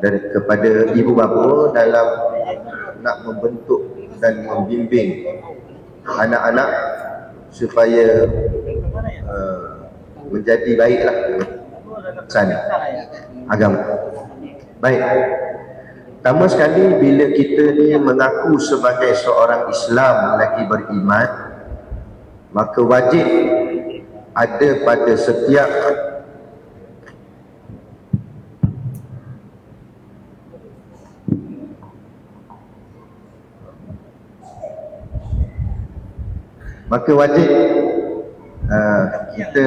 dan kepada ibu bapa dalam nak membentuk dan membimbing anak-anak supaya menjadi baiklah sana agama. Baik. Pertama sekali, bila kita ni mengaku sebagai seorang Islam lagi beriman, maka wajib ada pada setiap kita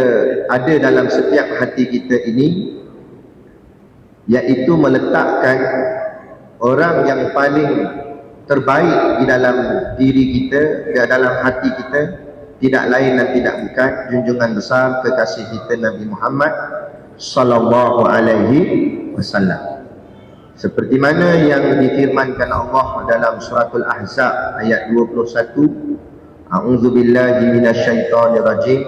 ada dalam setiap hati kita ini, iaitu meletakkan orang yang paling terbaik di dalam diri kita, di dalam hati kita, tidak lain dan tidak bukan junjungan besar kekasih kita Nabi Muhammad sallallahu alaihi wasallam. Seperti mana yang difirmankan Allah dalam suratul Ahzab ayat 21, A'udzu billahi minasyaitonir rajim.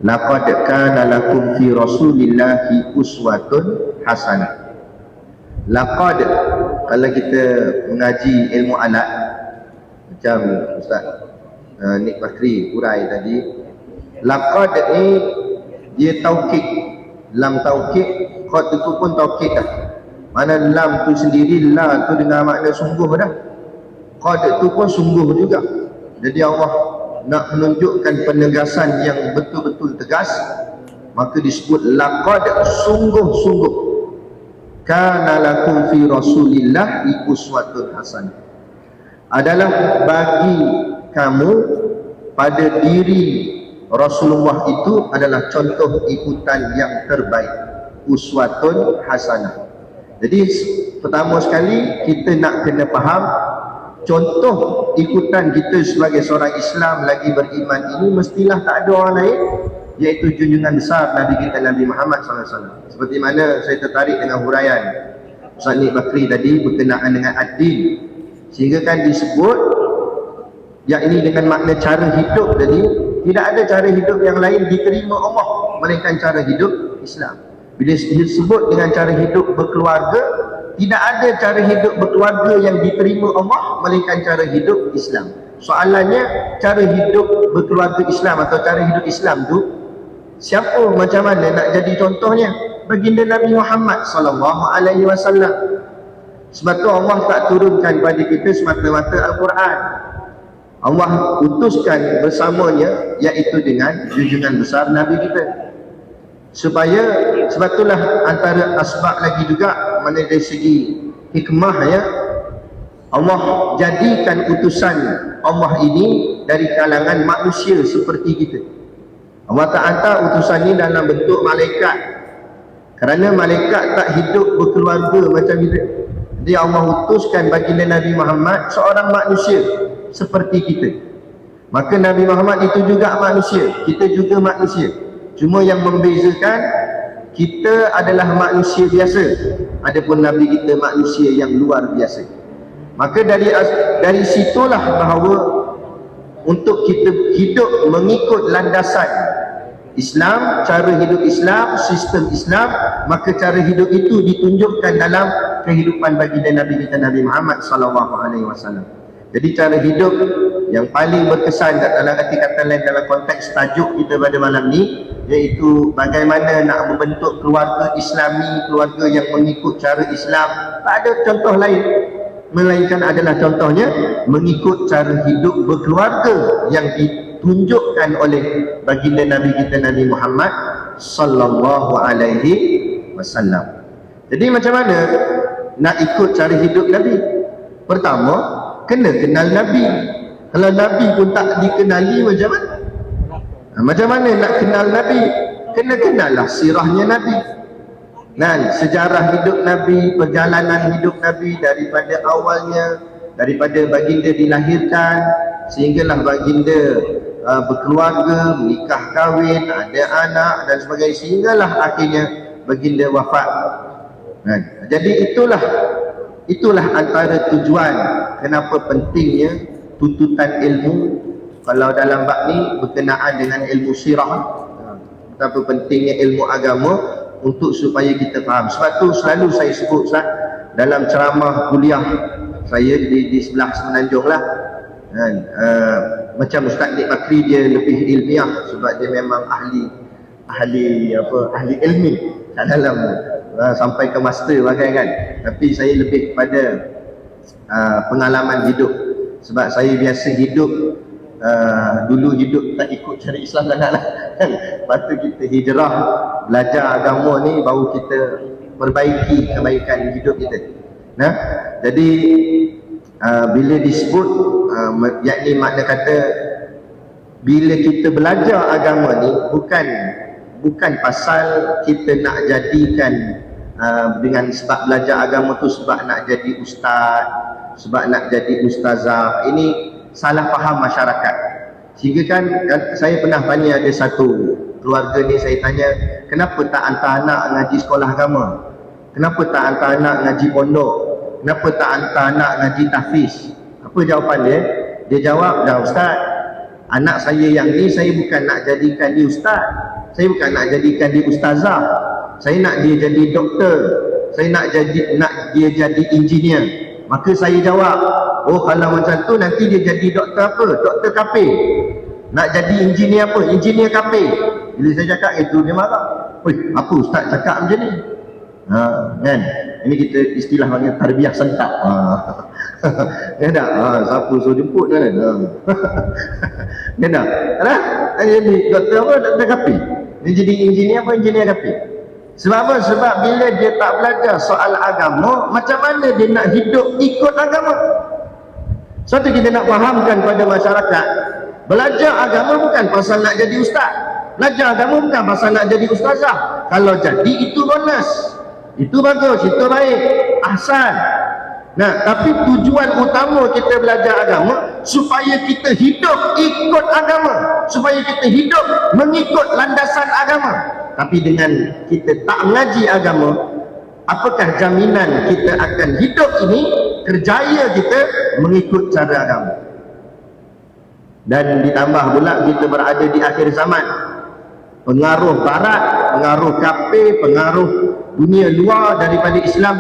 Laqad kana lakum fi Rasulillahi uswatun hasanah. Laqad, kalau kita mengaji ilmu alat, macam Ustaz Nik Bakri urai tadi, laqad ni dia taukid, lam taukid, qad itu pun taukid dah. Mana lam tu sendiri, la tu dengan makna sungguh dah, qad tu pun sungguh juga. Jadi Allah nak menunjukkan penegasan yang betul-betul tegas, maka disebut laqad, sungguh-sungguh, kana lakum fi Rasulillahi uswatun hasanah, adalah bagi kamu pada diri Rasulullah itu adalah contoh ikutan yang terbaik, uswatun hasanah. Jadi pertama sekali kita nak kena faham contoh ikutan kita sebagai seorang Islam lagi beriman ini mestilah tak ada orang lain, iaitu junjungan besar Nabi kita Nabi Muhammad SAW. Seperti mana saya tertarik dengan huraian Ustaz Nik Bakri tadi berkenaan dengan ad-din, sehingga kan disebut yakni dengan makna cara hidup tadi, tidak ada cara hidup yang lain diterima Allah melainkan cara hidup Islam. Bila disebut dengan cara hidup berkeluarga, tidak ada cara hidup berkeluarga yang diterima Allah melainkan cara hidup Islam. Soalannya, cara hidup berkeluarga Islam atau cara hidup Islam tu siapa, macam mana nak jadi contohnya? Baginda Nabi Muhammad sallallahu alaihi wasallam. Sebab tu Allah tak turunkan pada kita semata-mata Al-Quran. Allah utuskan bersamanya, iaitu dengan junjungan besar Nabi kita. Sebab itulah antara asbab lagi juga, mana dari segi hikmah ya, Allah jadikan utusan Allah ini dari kalangan manusia seperti kita. Allah tak hantar utusan ini dalam bentuk malaikat, kerana malaikat tak hidup berkeluarga macam kita. Jadi Allah utuskan baginda Nabi Muhammad seorang manusia seperti kita. Maka Nabi Muhammad itu juga manusia, kita juga manusia. Cuma yang membezakan, kita adalah manusia biasa, adapun Nabi kita manusia yang luar biasa. Maka dari situlah bahawa untuk kita hidup mengikut landasan Islam, cara hidup Islam, sistem Islam, maka cara hidup itu ditunjukkan dalam kehidupan baginda Nabi kita Nabi Muhammad SAW. Jadi cara hidup yang paling berkesan dalam arti kata lain dalam konteks tajuk kita pada malam ni, iaitu bagaimana nak membentuk keluarga Islami, keluarga yang mengikut cara Islam. Tak ada contoh lain melainkan adalah contohnya mengikut cara hidup berkeluarga yang ditunjukkan oleh baginda Nabi kita Nabi Muhammad sallallahu alaihi wasallam. Jadi macam mana nak ikut cara hidup Nabi? Pertama, kena kenal Nabi. Kalau Nabi pun tak dikenali, macam mana? Macam mana nak kenal Nabi? Kena kenallah sirahnya Nabi. Dan sejarah hidup Nabi, perjalanan hidup Nabi daripada awalnya, daripada baginda dilahirkan sehinggalah baginda berkeluarga, menikah kahwin, ada anak dan sebagainya, sehinggalah akhirnya baginda wafat. Jadi itulah antara tujuan kenapa pentingnya tuntutan ilmu. Kalau dalam bab ni berkenaan dengan ilmu sirah, betapa pentingnya ilmu agama untuk supaya kita faham. Sebab tu selalu saya sebut Ustaz, dalam ceramah kuliah saya di sebelah Semenanjung lah kan, macam Ustaz Nik Bakri dia lebih ilmiah sebab dia memang ahli ilmi kat dalam sampai ke master bagai kan. Tapi saya lebih pada pengalaman hidup sebab saya biasa hidup dulu hidup tak ikut syariat Islam sangat lah kan. Lepas tu kita hijrah belajar agama ni baru kita perbaiki kebaikan hidup kita. Nah, jadi bila disebut yakni makna kata bila kita belajar agama ni bukan pasal kita nak jadikan dengan sebab belajar agama tu sebab nak jadi ustaz, sebab nak jadi ustazah. Ini salah faham masyarakat. Sehingga kan saya pernah tanya ada satu keluarga ni, saya tanya kenapa tak hantar anak ngaji sekolah agama, kenapa tak hantar anak ngaji pondok, kenapa tak hantar anak ngaji tahfiz? Apa jawapan dia? Dia jawab, dah Ustaz, anak saya yang ni saya bukan nak jadikan dia ustaz, saya bukan nak jadikan dia ustazah, saya nak dia jadi doktor, saya nak dia jadi engineer. Maka saya jawab, oh kalau macam tu nanti dia jadi doktor apa? Doktor kafe. Nak jadi engineer apa? Engineer kafe. Bila saya cakap itu dia marah. Oi, apa ustaz cakap macam ni? Kan? Ini kita istilah panggil tarbiyah sentap. Ya tak? Siapa suruh jemput kan? Ya tak? Jadi doktor apa? Doktor kafe. Dia jadi engineer apa? Engineer kafe. Sebab apa? Sebab bila dia tak belajar soal agama, macam mana dia nak hidup ikut agama? Satu kita nak fahamkan pada masyarakat, belajar agama bukan pasal nak jadi ustaz, belajar agama bukan pasal nak jadi ustazah. Kalau jadi itu bonus, itu bagus, itu baik, ahsan. Nah, tapi tujuan utama kita belajar agama supaya kita hidup ikut agama, supaya kita hidup mengikut landasan agama. Tapi dengan kita tak mengaji agama, apakah jaminan kita akan hidup ini kerjaya kita mengikut cara agama? Dan ditambah pula kita berada di akhir zaman, pengaruh barat, pengaruh kafir, pengaruh dunia luar daripada Islam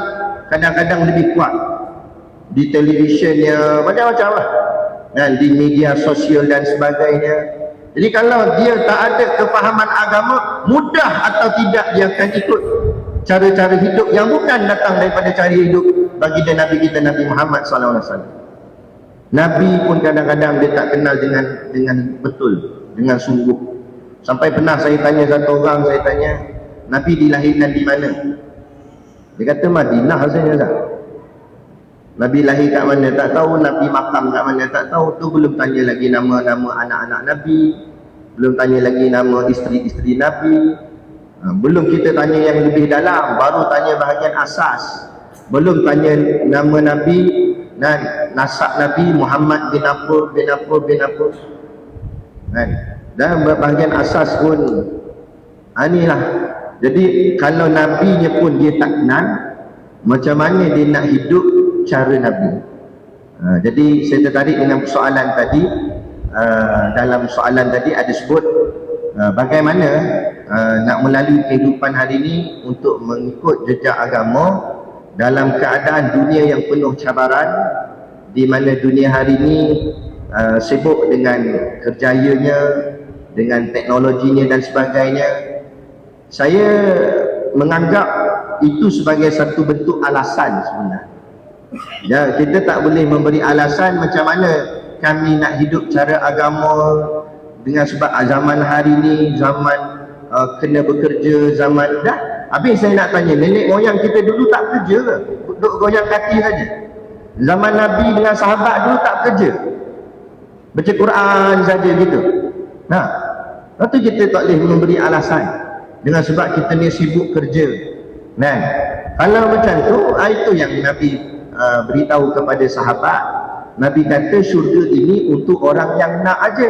kadang-kadang lebih kuat di televisionnya, macam-macam lah, dan di media sosial dan sebagainya. Jadi kalau dia tak ada kefahaman agama, mudah atau tidak dia akan ikut cara-cara hidup yang bukan datang daripada cara hidup baginda Nabi kita, Nabi Muhammad SAW. Nabi pun kadang-kadang dia tak kenal dengan betul, dengan sungguh. Sampai pernah saya tanya satu orang, saya tanya, Nabi dilahirkan di mana? Dia kata Madinah rasanya tak? Nabi lahir kat mana tak tahu, Nabi makam kat mana tak tahu. Tu belum tanya lagi nama-nama anak-anak Nabi, belum tanya lagi nama isteri-isteri Nabi, belum kita tanya yang lebih dalam, baru tanya bahagian asas. Belum tanya nama Nabi dan nasab Nabi Muhammad bin apa kan? Dan bahagian asas pun inilah. Jadi kalau Nabinya pun dia tak kenal, macam mana dia nak hidup cara Nabi? Jadi saya tertarik dengan soalan tadi. Dalam soalan tadi ada sebut bagaimana nak melalui kehidupan hari ini untuk mengikut jejak agama dalam keadaan dunia yang penuh cabaran, di mana dunia hari ini sibuk dengan kerjayanya, dengan teknologinya dan sebagainya. Saya menganggap itu sebagai satu bentuk alasan sebenarnya. Ya, kita tak boleh memberi alasan macam mana kami nak hidup cara agama dengan sebab zaman hari ni zaman kena bekerja, zaman dah. Habis saya nak tanya, nenek moyang kita dulu tak kerja ke? Duduk goyang kaki saja. Zaman Nabi dengan sahabat dulu tak kerja, baca Quran saja gitu. Nah, lepas tu kita tak boleh memberi alasan dengan sebab kita ni sibuk kerja. Nah, kalau macam tu, itu yang Nabi beritahu kepada sahabat. Nabi kata syurga ini untuk orang yang nak aja.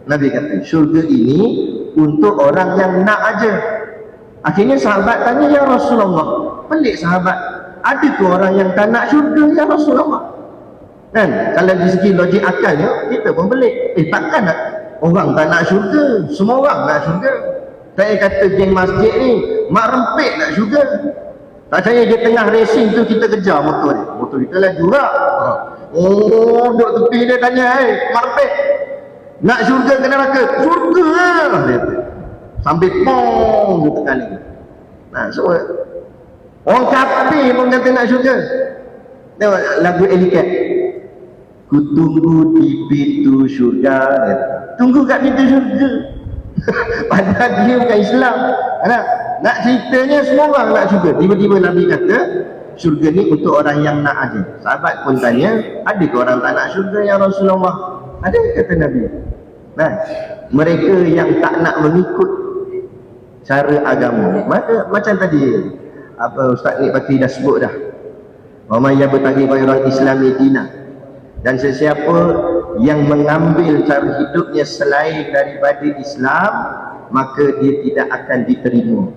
Nabi kata syurga ini untuk orang yang nak aja. Akhirnya sahabat tanya, ya Rasulullah, pelik sahabat, ada ke orang yang tak nak syurga ya Rasulullah? Kan kalau dari segi logik akalnya kita pun pelik. Takkan nak orang tak nak syurga? Semua orang nak syurga. Saya kata geng masjid ni mak rempit nak syurga. Tak percaya dia tengah racing tu kita kejar motor dia. Motor kita laju tak? Oh, duduk tepi dia tanya, mak rempit, nak syurga ke neraka? Syurga lah, dia kata. Sambil pong dia tekan lagi. Nah, so orang kafir pun kata nak syurga. Tengok lagu Elicat. Ku tunggu di pintu syurga. Tunggu kat pintu syurga. Padahal dia bukan Islam. Nak ceritanya semua orang nak syurga. Tiba-tiba Nabi kata syurga ni untuk orang yang nak aja. Sahabat pun tanya, ada ke orang tak nak syurga ya Rasulullah? Ada, kata Nabi. Nah, mereka yang tak nak mengikut cara agama. Macam tadi Ustaz Nik Bakri dah sebut dah. Wa may yabtaghi ghairal islami dinan. Dan sesiapa yang mengambil cara hidupnya selain daripada Islam, maka dia tidak akan diterima.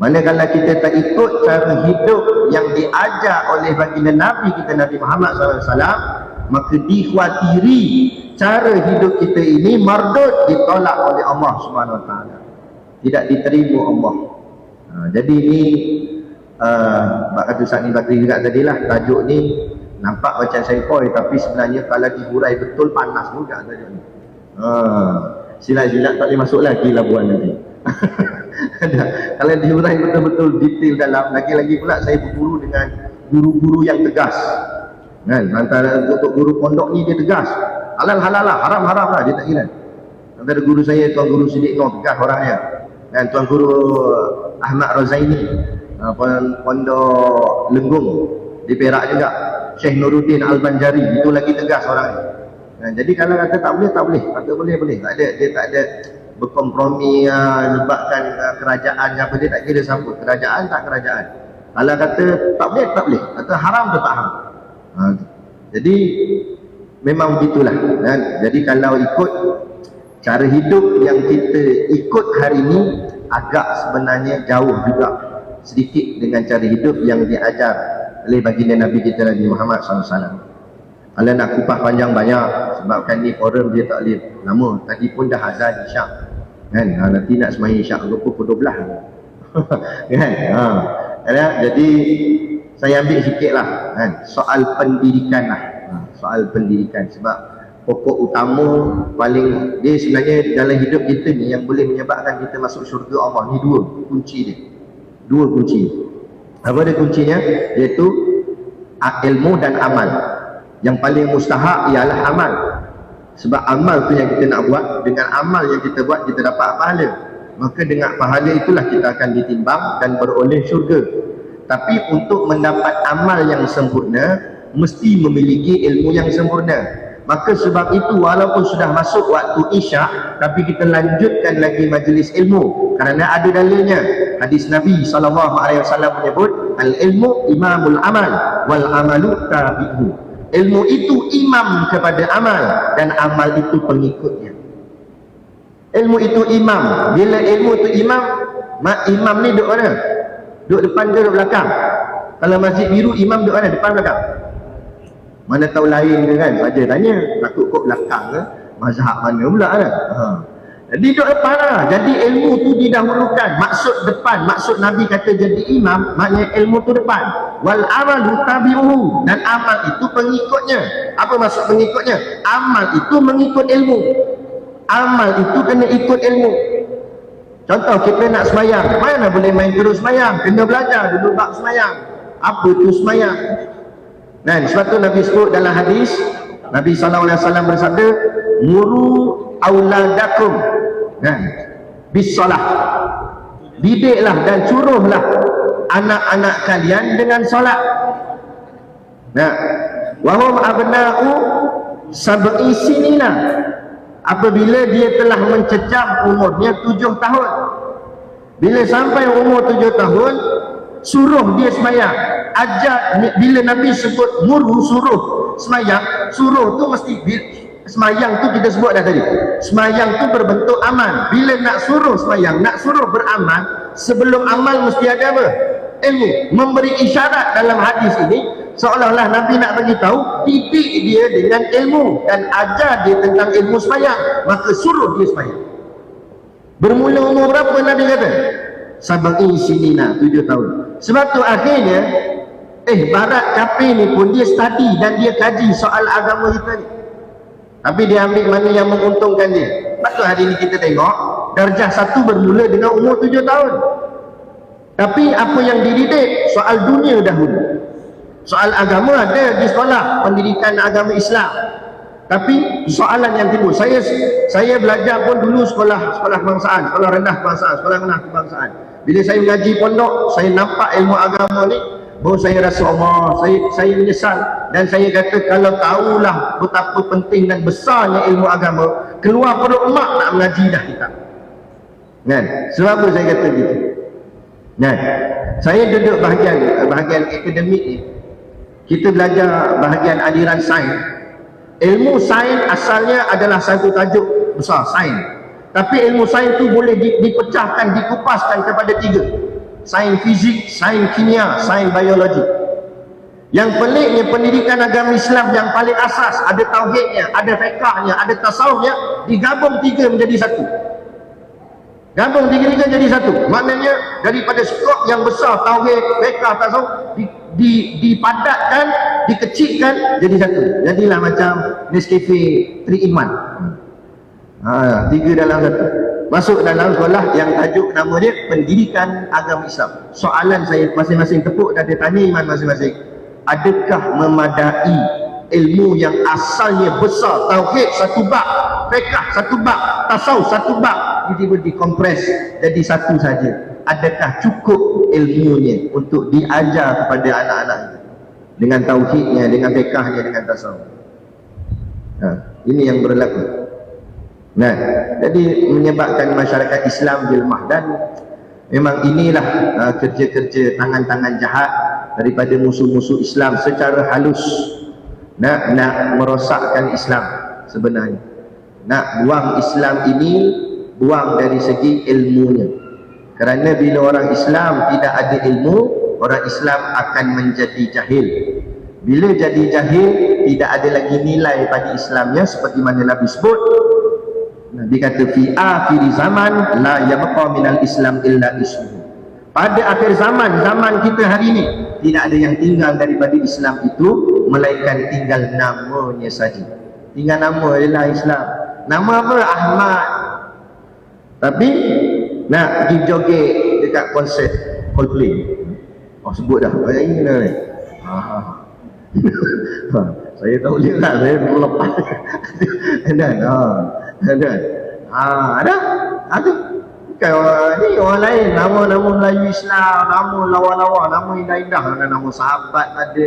Manakala kita tak ikut cara hidup yang diajar oleh baginda Nabi kita, Nabi Muhammad SAW, maka dikhawatiri cara hidup kita ini mardud, ditolak oleh Allah Subhanahu Wa Taala, tidak diterima Allah. Jadi ini kata Ustaz Nik Bakri juga tadilah, tajuk ni nampak macam sepoi, tapi sebenarnya kalau dihurai betul panas juga tajuk ni. Silat-silat tak boleh masuk lagi labuan nanti. Kalau dihurai betul-betul detail dalam, lagi-lagi pula saya berguru dengan guru-guru yang tegas kan. Antara untuk guru pondok ni dia tegas, halal halal lah, haram haram lah, dia tak kira. Antara guru saya Tuan Guru Siddiq Noh, tegas orangnya. Dan Tuan Guru Ahmad Razaini, pondok Lenggung di Perak juga, Syekh Nuruddin Al-Banjari, itu lagi tegas orangnya. Jadi kalau kata tak boleh, tak boleh. Kata boleh, boleh. Tak ada, dia tak ada berkompromi menyebabkan kerajaan apa, dia tak kira siapa, kerajaan tak kerajaan. Kalau kata tak boleh, tak boleh. Kata haram tu tak haram. Jadi memang begitulah kan? Jadi kalau ikut cara hidup yang kita ikut hari ini, agak sebenarnya jauh juga sedikit dengan cara hidup yang diajar oleh baginda Nabi kita Nabi Muhammad SAW. Kalau nak kupas panjang banyak, sebabkan ni forum dia tak boleh lama. Tadi pun dah azan isyak kan, nanti nak sembahyang isyak pukul 12 kan. Jadi saya ambil sikit lah kan, soal pendidikan lah. Soal pendidikan, sebab pokok utama paling dia sebenarnya dalam hidup kita ni yang boleh menyebabkan kita masuk syurga Allah ni, dua kunci dia. Dua kunci. Apa dia kuncinya? Iaitu ilmu dan amal. Yang paling mustahak ialah amal. Sebab amal tu yang kita nak buat, dengan amal yang kita buat kita dapat pahala. Maka dengan pahala itulah kita akan ditimbang dan beroleh syurga. Tapi untuk mendapat amal yang sempurna, mesti memiliki ilmu yang sempurna. Maka sebab itu walaupun sudah masuk waktu isyak, tapi kita lanjutkan lagi majlis ilmu, kerana ada dalilnya. Hadis Nabi SAW menyebut, al-ilmu imamul amal wal amalu tabi'uhu. Ilmu itu imam kepada amal, dan amal itu pengikutnya. Ilmu itu imam. Bila ilmu itu imam, imam ni duduk mana? Duduk depan ke duduk belakang? Kalau masjid biru, imam duduk mana? Depan belakang? Mana tahu lain ke kan? Saja tanya, takut kok belakang ke? Mazhab mana pula kan? Jadi duduk depan lah. Jadi ilmu tu didahulukan. Maksud depan, maksud Nabi kata jadi imam, maknanya ilmu tu depan. Wal amalu tabi'uhu, dan amal itu pengikutnya. Apa maksud pengikutnya? Amal itu mengikut ilmu. Amal itu kena ikut ilmu. Contoh kita nak semayang, mana boleh main terus semayang? Kena belajar dulu bab semayang. Apa tu semayang? Dan sebab tu Nabi sebut dalam hadis, Nabi SAW bersabda, muru auladakum bisalah, didiklah dan suruhlah anak-anak kalian dengan solat. Wahum abna'u sab'i sinina, apabila dia telah mencecah umurnya 7 tahun. Bila sampai umur 7 tahun, suruh dia semayang. Ajar. Bila Nabi sebut muru, suruh semayang, suruh tu mesti semayang tu kita sebut dah tadi. Semayang tu berbentuk amal. Bila nak suruh semayang, nak suruh beramal, sebelum amal mesti ada apa? Ilmu. Memberi isyarat dalam hadis ini seolah-olah Nabi nak bagi tahu, didik dia dengan ilmu dan ajar dia tentang ilmu semayang, maka suruh dia semayang. Bermula umur berapa Nabi kata? sab'i sinina, 7 tahun. Sebab tu akhirnya barat kafir ni pun dia study dan dia kaji soal agama kita ni. Tapi dia ambil mana yang menguntungkan dia. Sebab tu hari ni kita tengok darjah 1 bermula dengan umur 7 tahun. Tapi apa yang dididik? Soal dunia dahulu. Soal agama ada di sekolah pendidikan agama Islam. Tapi soalan yang timbul, saya belajar pun dulu sekolah kebangsaan, sekolah rendah kebangsaan, sekolah rendah kebangsaan. Bila saya mengaji pondok, saya nampak ilmu agama ni, baru saya rasa Allah, saya menyesal. Dan saya kata kalau tahulah betapa penting dan besarnya ilmu agama, keluar perut emak nak mengaji dah kita. Kan? Sebab apa saya kata gitu? Kan? Saya duduk bahagian akademik ni. Kita belajar bahagian aliran sains. Ilmu sains asalnya adalah satu tajuk besar, sains. Tapi ilmu sains tu boleh dipecahkan, dikupaskan kepada 3. Sains fizik, sains kimia, sains biologi. Yang peliknya pendidikan agama Islam yang paling asas, ada tauhidnya, ada fiqahnya, ada tasawufnya, digabung 3 menjadi satu. Gabung 3 jadi satu. Maknanya daripada skop yang besar tauhid, fiqh, tasawuf dipadatkan, dikecilkan jadi satu. Jadilah macam Nescafe 3 in 1. 3 dalam satu. Masuk dalam sekolah yang tajuk nama dia Pendidikan Agama Islam. Soalan saya masing-masing tepuk dan dia tanya iman masing-masing. Adakah memadai ilmu yang asalnya besar, tauhid 1 bab, fiqh 1 bab, tasawuf 1 bab, tiba-tiba dikompres jadi satu saja? Adakah cukup ilmunya untuk diajar kepada anak-anak itu dengan tauhidnya, dengan fiqhnya, dengan tasawuf? Ini yang berlaku. Jadi menyebabkan masyarakat Islam jelemah. Dan memang inilah kerja-kerja tangan-tangan jahat daripada musuh-musuh Islam secara halus, nak merosakkan Islam. Sebenarnya nak buang Islam ini, buang dari segi ilmunya. Kerana bila orang Islam tidak ada ilmu, orang Islam akan menjadi jahil. Bila jadi jahil, tidak ada lagi nilai pada Islamnya. Seperti mana Nabi sebut, Nabi kata fi akhir zaman la yabqa minal Islam illa ismuhu. Pada akhir zaman, zaman kita hari ini, tidak ada yang tinggal daripada Islam itu melainkan tinggal namanya saja. Tinggal nama adalah Islam. Nama apa? Ahmad. Tapi nak pergi joget dekat konsert Coldplay. Sebut dah. Ini ni. Saya tahu dia tak, saya terlepas. Ada. Ni orang lain, nama-nama Melayu Islam, nama lawa-lawa, nama indah-indah, nama sahabat ada.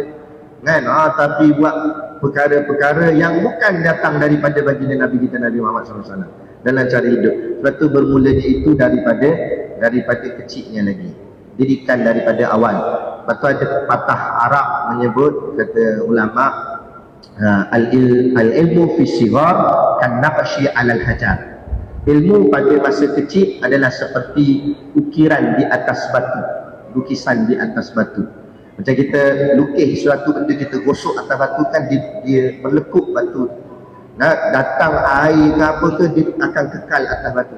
Kan? Tapi buat perkara-perkara yang bukan datang daripada baginda Nabi kita Nabi Muhammad SAW dalam cara hidup. Sebab tu bermulanya itu daripada kecilnya lagi, didikan daripada awal. Lepas tu ada patah Arab menyebut, kata ulama, al-ilmu fi sighar kan naqshi 'alal hajar. Ilmu pada masa kecil adalah seperti ukiran di atas batu, lukisan di atas batu. Macam kita lukis suatu benda, kita gosok atas batu kan dia berlekuk batu. Datang air ke apa ke, dia akan kekal atas batu.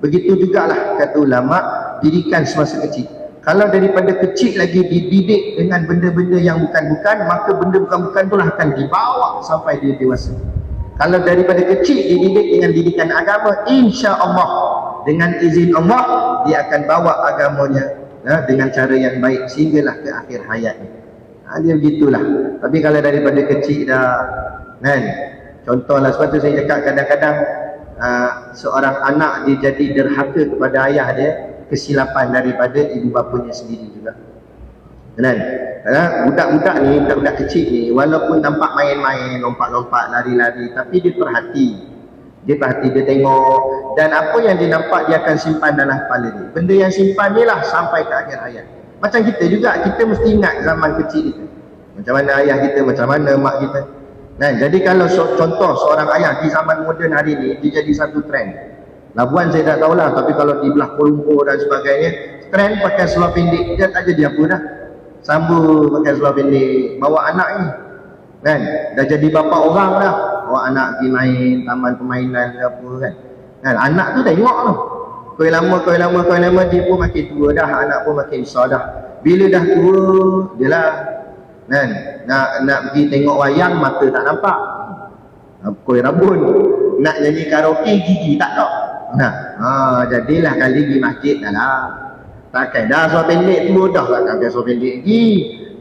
Begitu jugalah kata ulama, didikan semasa kecil. Kalau daripada kecil lagi dididik dengan benda-benda yang bukan-bukan, maka benda bukan-bukan itulah akan dibawa sampai dia dewasa. Kalau daripada kecil dididik dengan didikan agama, insya-Allah dengan izin Allah dia akan bawa agamanya dengan cara yang baik sehinggalah ke akhir hayatnya. Dia begitulah. Tapi kalau daripada kecil dah, kan, contohlah, sebab tu saya cakap kadang-kadang seorang anak dia jadi derhaka kepada ayah dia, kesilapan daripada ibu bapanya sendiri juga. Kan? Budak-budak ni, budak-budak kecil ni, walaupun nampak main-main, lompat-lompat, lari-lari, tapi dia perhati, dia tengok, dan apa yang dia nampak dia akan simpan dalam kepala dia. Benda yang simpan ni lah sampai ke akhir hayat. Macam kita juga, kita mesti ingat zaman kecil kita, macam mana ayah kita, macam mana mak kita. Jadi kalau contoh seorang ayah di zaman moden hari ni, dia jadi satu trend. Labuan saya tak tahulah, tapi kalau di belah Kuala Lumpur dan sebagainya, trend pakai seluar pendek, dia tak jadi apa dah. Sambung pakai seluar pendek, bawa anak ni, kan, dah jadi bapa orang dah, bawa anak pergi main taman permainan ke apa, kan. Anak tu tengok tu, Kau lama dia pun makin tua dah, anak pun makin besar dah. Bila dah tua, dia lah kan, nak pergi tengok wayang mata tak nampak. Koi rabun. Nak nyanyi karaoke gigi tak tak. Jadilah kali pergi masjid dah lah. Pakai dah suara pendek tu dah lah, pakai suara pendek lagi.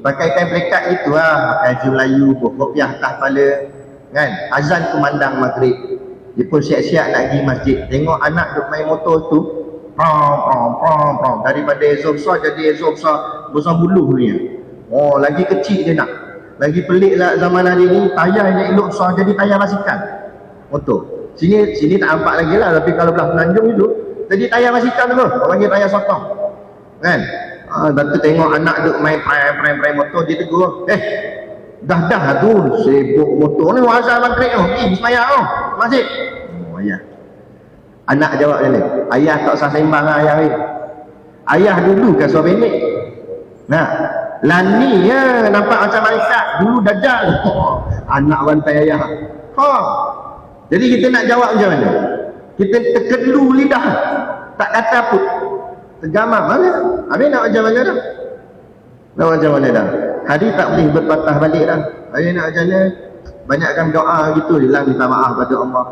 Pakai kain pelekat itu lah, pakai baju Melayu, kopiah atas kepala kan. Azan kumandang maghrib, dia pun siap-siap nak pergi masjid. Tengok anak duk main motor tu, daripada Ezor besar jadi Ezor besar buluh punya. Lagi kecil dia nak. Lagi pelik lah zaman hari ni, tayar yang elok besar jadi tayar basikal motor. Sini tak nampak lagi lah, tapi kalau belah Penanjung itu jadi tayar basikal tu, orang panggil tayar sotong kan. Lepas tu tengok anak duk main prem motor, dia tegur, dah tu sibuk motor ni, azan maghrib tu, pergi sembahyang tu masjid. Ayah, anak jawab dia ni, ayah tak usah sembang lah ayah ni. Ayah dulu kan suara pendek, lani ya, nampak macam malaikat, dulu dajjal. Anak bantai ayah. Jadi kita nak jawab macam mana? Kita terkelu lidah, tak kata apa, tergamam mana? Habis nak macam mana dah? Nak macam mana dah? Hari tak boleh berpatah balik dah. Hari nak macam mana? Banyakkan doa gitu je lah, minta maaf pada Allah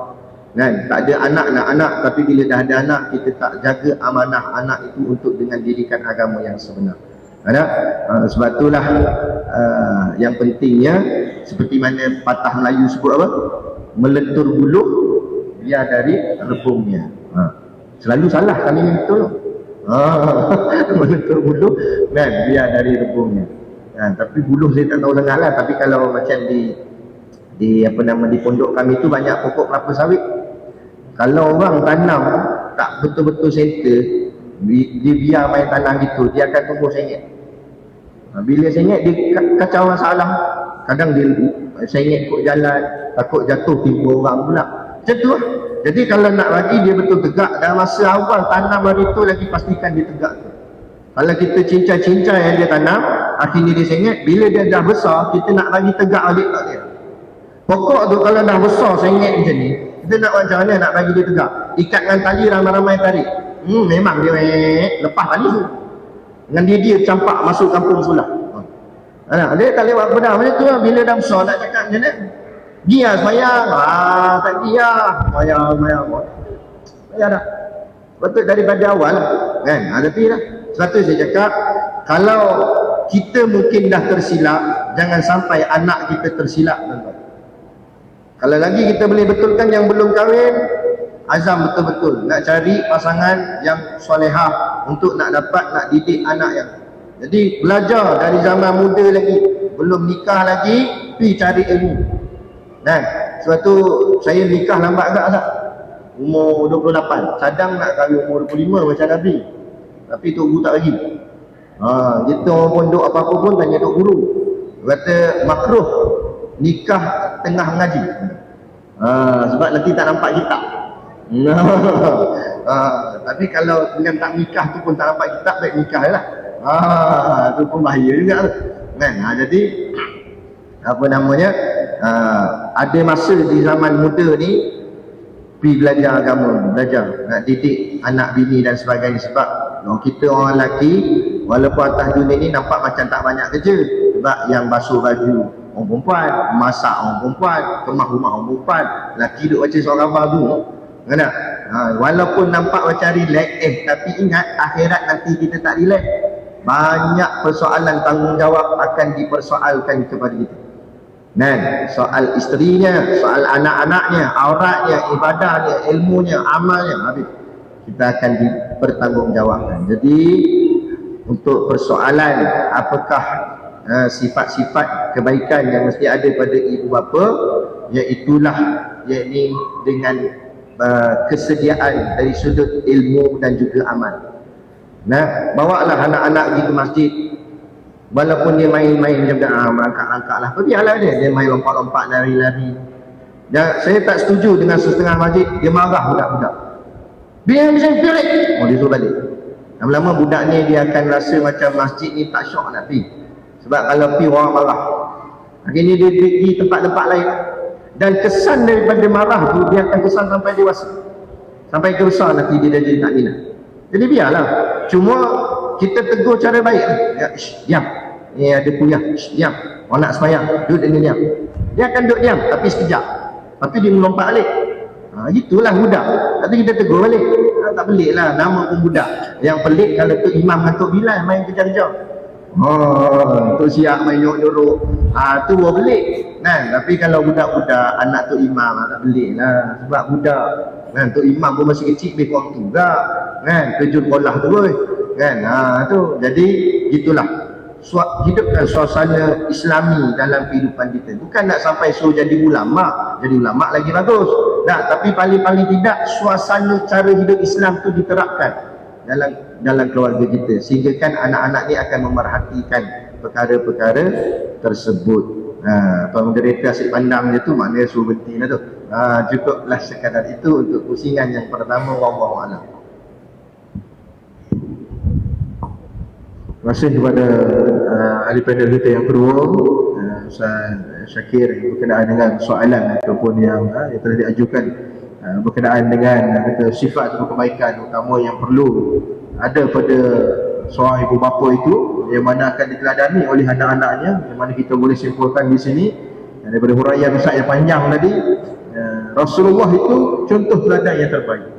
kan. Tak ada anak nak anak, tapi bila dah ada anak, kita tak jaga amanah anak itu untuk dengan didikan agama yang sebenar. Sebab itulah yang pentingnya, seperti mana patah Melayu sebut apa? Melentur buluh biar dari rebungnya. Selalu salah kali ni betul. Melentur buluh kan biar dari rebungnya. Tapi buluh saya tak tahu sangat lah. Tapi kalau macam di pondok kami tu banyak pokok kelapa sawit. Kalau orang tanam tak betul-betul center, dia biar main tanam gitu, dia akan tumbuh sengit. Bila sengit, dia kacau masalah. Kadang dia sengit kot jalan, takut jatuh timpa orang pula. Macam tu lah. Jadi kalau nak bagi dia betul tegak, dalam masa awal tanam hari tu lagi pastikan dia tegak. Kalau kita cincai-cincai yang dia tanam, akhirnya dia sengit. Bila dia dah besar, kita nak bagi tegak balik tak dia. Pokok tu kalau dah besar sengit macam ni, kita nak macam mana nak bagi dia tegak? Ikat dengan tali, ramai-ramai tarik. Memang dia lepas tali tu. Dengan dia campak masuk kampung sulah. Dia tak lewat pedang macam tu lah. Bila dah besar nak cakap macam mana? Dia semayang. Tak dia. Semayang. Ya dah. Betul daripada awal kan. Tapi lah. Sebab tu saya cakap, kalau kita mungkin dah tersilap, jangan sampai anak kita tersilap. Kalau lagi kita boleh betulkan yang belum kahwin, azam betul-betul nak cari pasangan yang solehah untuk nak didik anak yang. Jadi belajar dari zaman muda lagi, belum nikah lagi, pergi cari ilmu. Dan sebab tu saya nikah lambat agak tak? Umur 28, cadang nak kahwin umur 25 macam Nabi. Tapi tok guru tak bagi. Kita orang pondok apa-apa pun tanya tok guru. Kata makruh nikah tengah mengaji. Sebab nanti tak nampak kitab. Tapi kalau dengan tak nikah tu pun tak nampak kitab, baik nikah lah. Tu pun bahaya juga kan. Jadi apa namanya, ada masa di zaman muda ni pergi belajar agama, belajar nak didik anak bini dan sebagainya. Sebab kita orang lelaki, walaupun atas dunia ni nampak macam tak banyak kerja, sebab yang basuh baju orang perempuan, masak orang perempuan, kemah rumah orang perempuan, lelaki duduk baca surah khabar tu kan. Walaupun nampak macam relax, tapi ingat akhirat nanti kita tak relax. Banyak persoalan tanggungjawab akan dipersoalkan kepada kita. Soal isterinya, soal anak-anaknya, auratnya, ibadahnya, ilmunya, amalnya, habis kita akan dipertanggungjawabkan. Jadi untuk persoalan apakah sifat-sifat kebaikan yang mesti ada pada ibu bapa, iaitulah yakni dengan kesediaan dari sudut ilmu dan juga amal. Bawalah anak-anak pergi ke masjid. Walaupun dia main-main macam merangkak-rangkak lah, biarlah dia main lompat-lompat, lari-lari. Dan saya tak setuju dengan setengah masjid dia marah budak-budak. Biar bisa pelik, dia suruh balik. Lama-lama budak ni dia akan rasa macam masjid ni tak syok nak pergi. Sebab kalau pergi orang marah. Akhirnya dia pergi tempat-tempat lain. Dan kesan daripada marah tu, dia akan kesan sampai dewasa. Sampai ke besar nanti dia dah jadi tak minat. Jadi biarlah. Cuma kita tegur cara baik. Ya, diam. Ni ada kuliah. Diam. Orang nak semayang. Duduk dengan diam. Dia akan duduk diam. Tapi sekejap. Lepas tu dia melompat balik. Itulah budak. Nanti kita tegur balik. Tak pelik lah. Nama pun budak. Yang pelik kalau tu imam dengan Tok Bilal main kejar-kejar. Tok siap main nyuruk-nyuruk. Tu baru pelik. Kan? Tapi kalau budak-budak anak Tok Imam tak pelik lah. Sebab budak. Kan? Tok Imam pun masih kecil. Lebih kurang tu juga. Kan? Terjun kolah tu pun. Kan? Tu. Jadi itulah. Hidupkan suasana Islami dalam kehidupan kita. Bukan nak sampai suruh jadi ulama. Jadi ulama lagi bagus. Tapi paling-paling tidak suasana cara hidup Islam tu diterapkan dalam keluarga kita, sehingga kan anak-anak ni akan memerhatikan perkara-perkara tersebut. Tuan moderator asyik pandang je tu, maknanya suruh berhenti lah tu. Cukuplah sekadar itu untuk pusingan yang pertama. Wallahu a'lam. Terima kasih kepada ahli panel kita yang kedua, Ustaz Syakir, berkenaan dengan soalan ataupun yang telah diajukan berkenaan dengan sifat atau kebaikan utama yang perlu ada pada seorang ibu bapa itu, yang mana akan diteladani oleh anak-anaknya, yang mana kita boleh simpulkan di sini daripada huraian Ustaz yang panjang tadi. Rasulullah itu contoh teladan yang terbaik.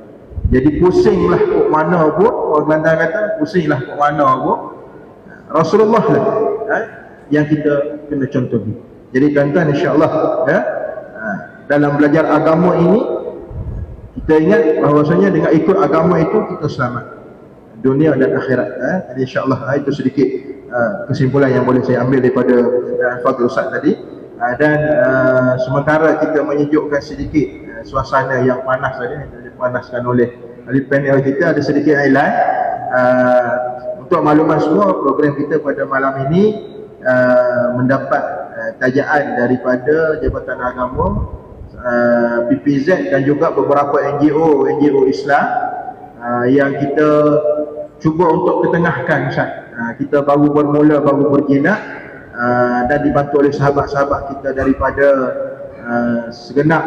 Jadi pusinglah kok mana pun, orang Kelantan kata pusinglah kok mana pun, Rasulullah lah yang kita kena contohi. Jadi tuan-tuan, insya-Allah dalam belajar agama ini kita ingat bahawasanya dengan ikut agama itu kita selamat dunia dan akhirat. Jadi insya-Allah itu sedikit kesimpulan yang boleh saya ambil daripada Fadil Ustaz tadi. Dan sementara kita menyejukkan sedikit suasana yang panas tadi, dipanaskan oleh ahli panel kita, ada sedikit iklan. Untuk makluman semua, program kita pada malam ini mendapat tajaan daripada Jabatan Agama, PPZ dan juga beberapa NGO Islam yang kita cuba untuk ketengahkan, Ustaz. Kita baru bermula, baru berjinak, dan dibantu oleh sahabat-sahabat kita daripada segenap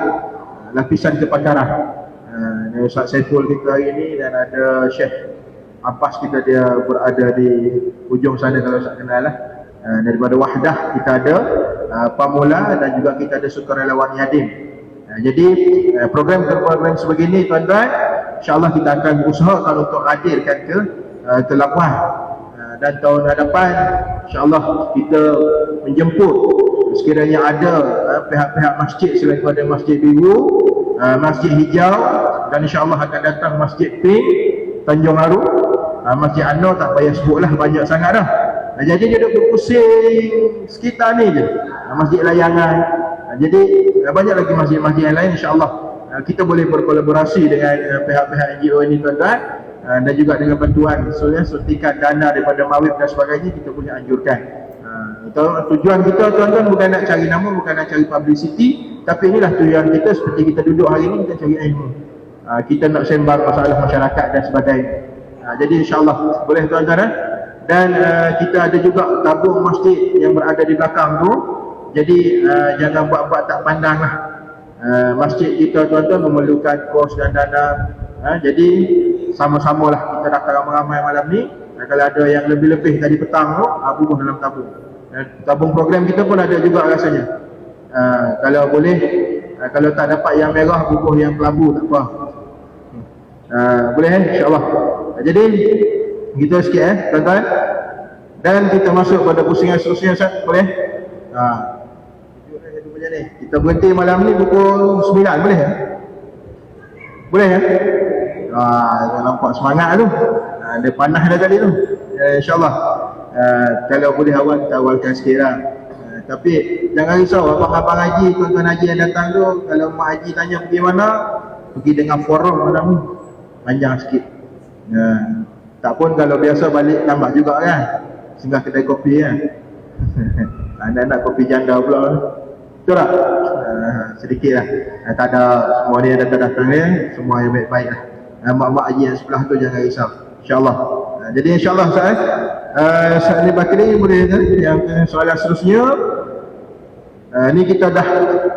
lapisan kepakaran. Ustaz Saiful kita hari ini, dan ada Syekh Abbas kita, dia berada di ujung sana kalau Ustaz kenal lah. Daripada Wahdah kita ada Pamula, dan juga kita ada sukarelawan Yadim. Jadi program-program sebegini tuan-tuan, insya-Allah kita akan berusahakan untuk hadirkan ke Labuan. Dan tahun hadapan insya-Allah kita menjemput sekiranya ada pihak-pihak masjid selain daripada Masjid Biru, Masjid Hijau, dan insya-Allah akan datang Masjid Pink, Tanjung Aru, Masjid Anwar tak payah sebutlah, banyak sangat dah. Jadi dia duduk pusing sekitar ni je, Masjid Layangan. Jadi banyak lagi masjid-masjid yang lain, insya-Allah kita boleh berkolaborasi dengan pihak-pihak NGO ini tuan-tuan, dan juga dengan bantuan suntikan dana daripada Mawib dan sebagainya, kita boleh anjurkan. Tujuan kita tuan-tuan bukan nak cari nama, bukan nak cari publicity, tapi inilah tujuan kita. Seperti kita duduk hari ini, kita cari ilmu, kita nak sembang masalah masyarakat dan sebagainya. Jadi insya-Allah boleh tuan-tuan. Dan kita ada juga tabung masjid yang berada di belakang tu. Jadi jangan buat-buat tak pandang lah. Masjid kita tuan-tuan memerlukan kos dan dana. Jadi sama-sama lah kita datang ramai-ramai malam ni. Kalau ada yang lebih-lebih tadi petang tu, bubuh dalam tabung. Tabung program kita pun ada juga rasanya. Kalau boleh, kalau tak dapat yang merah, bubuh yang kelabu, tak apa. Boleh insya-Allah. Jadi gitu sikit tuan-tuan. Dan kita masuk pada pusingan seterusnya, Ustaz, boleh? Kita berhenti malam ni pukul 9, boleh ya? Boleh ya? Nampak semangat tu. Dia panas dah tadi tu. InsyaAllah kalau boleh awal, kita awalkan sikit lah. Tapi jangan risau, abang-abang haji, tuan-tuan haji yang datang tu, kalau mak haji tanya pergi mana, pergi dengan forum malam ni, panjang sikit. Tak pun kalau biasa balik tambah juga kan, singgah kedai kopi kan. Anak-anak kopi janda pula, betul tak? Sedikit lah, tak ada semua ni yang datang-datang ni, semua yang baik-baik lah. Mak-mak haji yang sebelah tu jangan risau, insyaAllah. Jadi insyaAllah Ustaz Ali Bakri boleh yang soalan seterusnya. Ni kita dah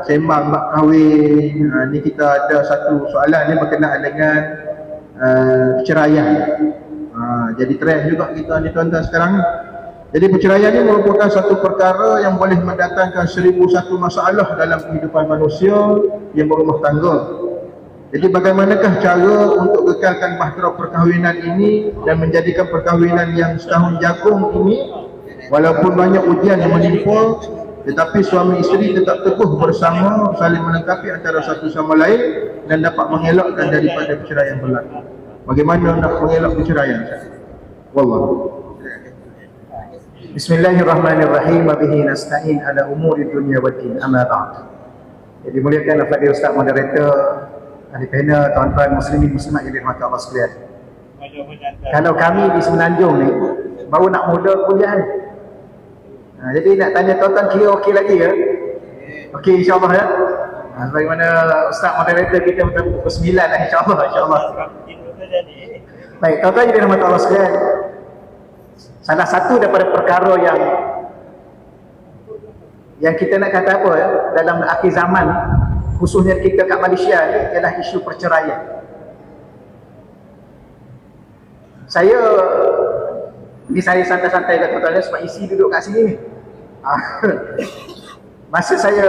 sembang bab kahwin. Ni kita ada satu soalan ni berkenaan dengan perceraian. Jadi trend juga kita ni tuan-tuan sekarang. Jadi perceraian ini merupakan satu perkara yang boleh mendatangkan 1001 masalah dalam kehidupan manusia yang berumah tangga. Jadi bagaimanakah cara untuk kekalkan bahtera perkahwinan ini dan menjadikan perkahwinan yang setahun jagung ini, walaupun banyak ujian yang menimpa, tetapi suami isteri tetap teguh bersama, saling melengkapi antara satu sama lain dan dapat mengelakkan daripada perceraian berlaku. Bagaimana nak mengelak perceraian? Wallahu. Bismillahirrahmanirrahim. Wa bihi nasta'in ala umuri dunya waddin. Amma ba'd. Jadi muliakan Al-Fadhil Ustaz Moderator, ahli panel, tuan-tuan muslimin muslimat yang dirahmati Allah sekalian. Kalau kami di Semenanjung ni baru nak mula kuliah ni. Jadi nak tanya tuan-tuan kira okey lagi ke? Okey insya-Allah ya. Sebagaimana Ustaz Moderator kita pukul 9 lah insya-Allah. Baik, tuan-tuan yang dirahmati Allah sekalian. Salah satu daripada perkara yang kita nak kata apa ya, dalam akhir zaman khususnya kita kat Malaysia ni ialah isu perceraian. Saya santai-santai kat tuan-tuan sebab isi duduk kat sini ni. Masa saya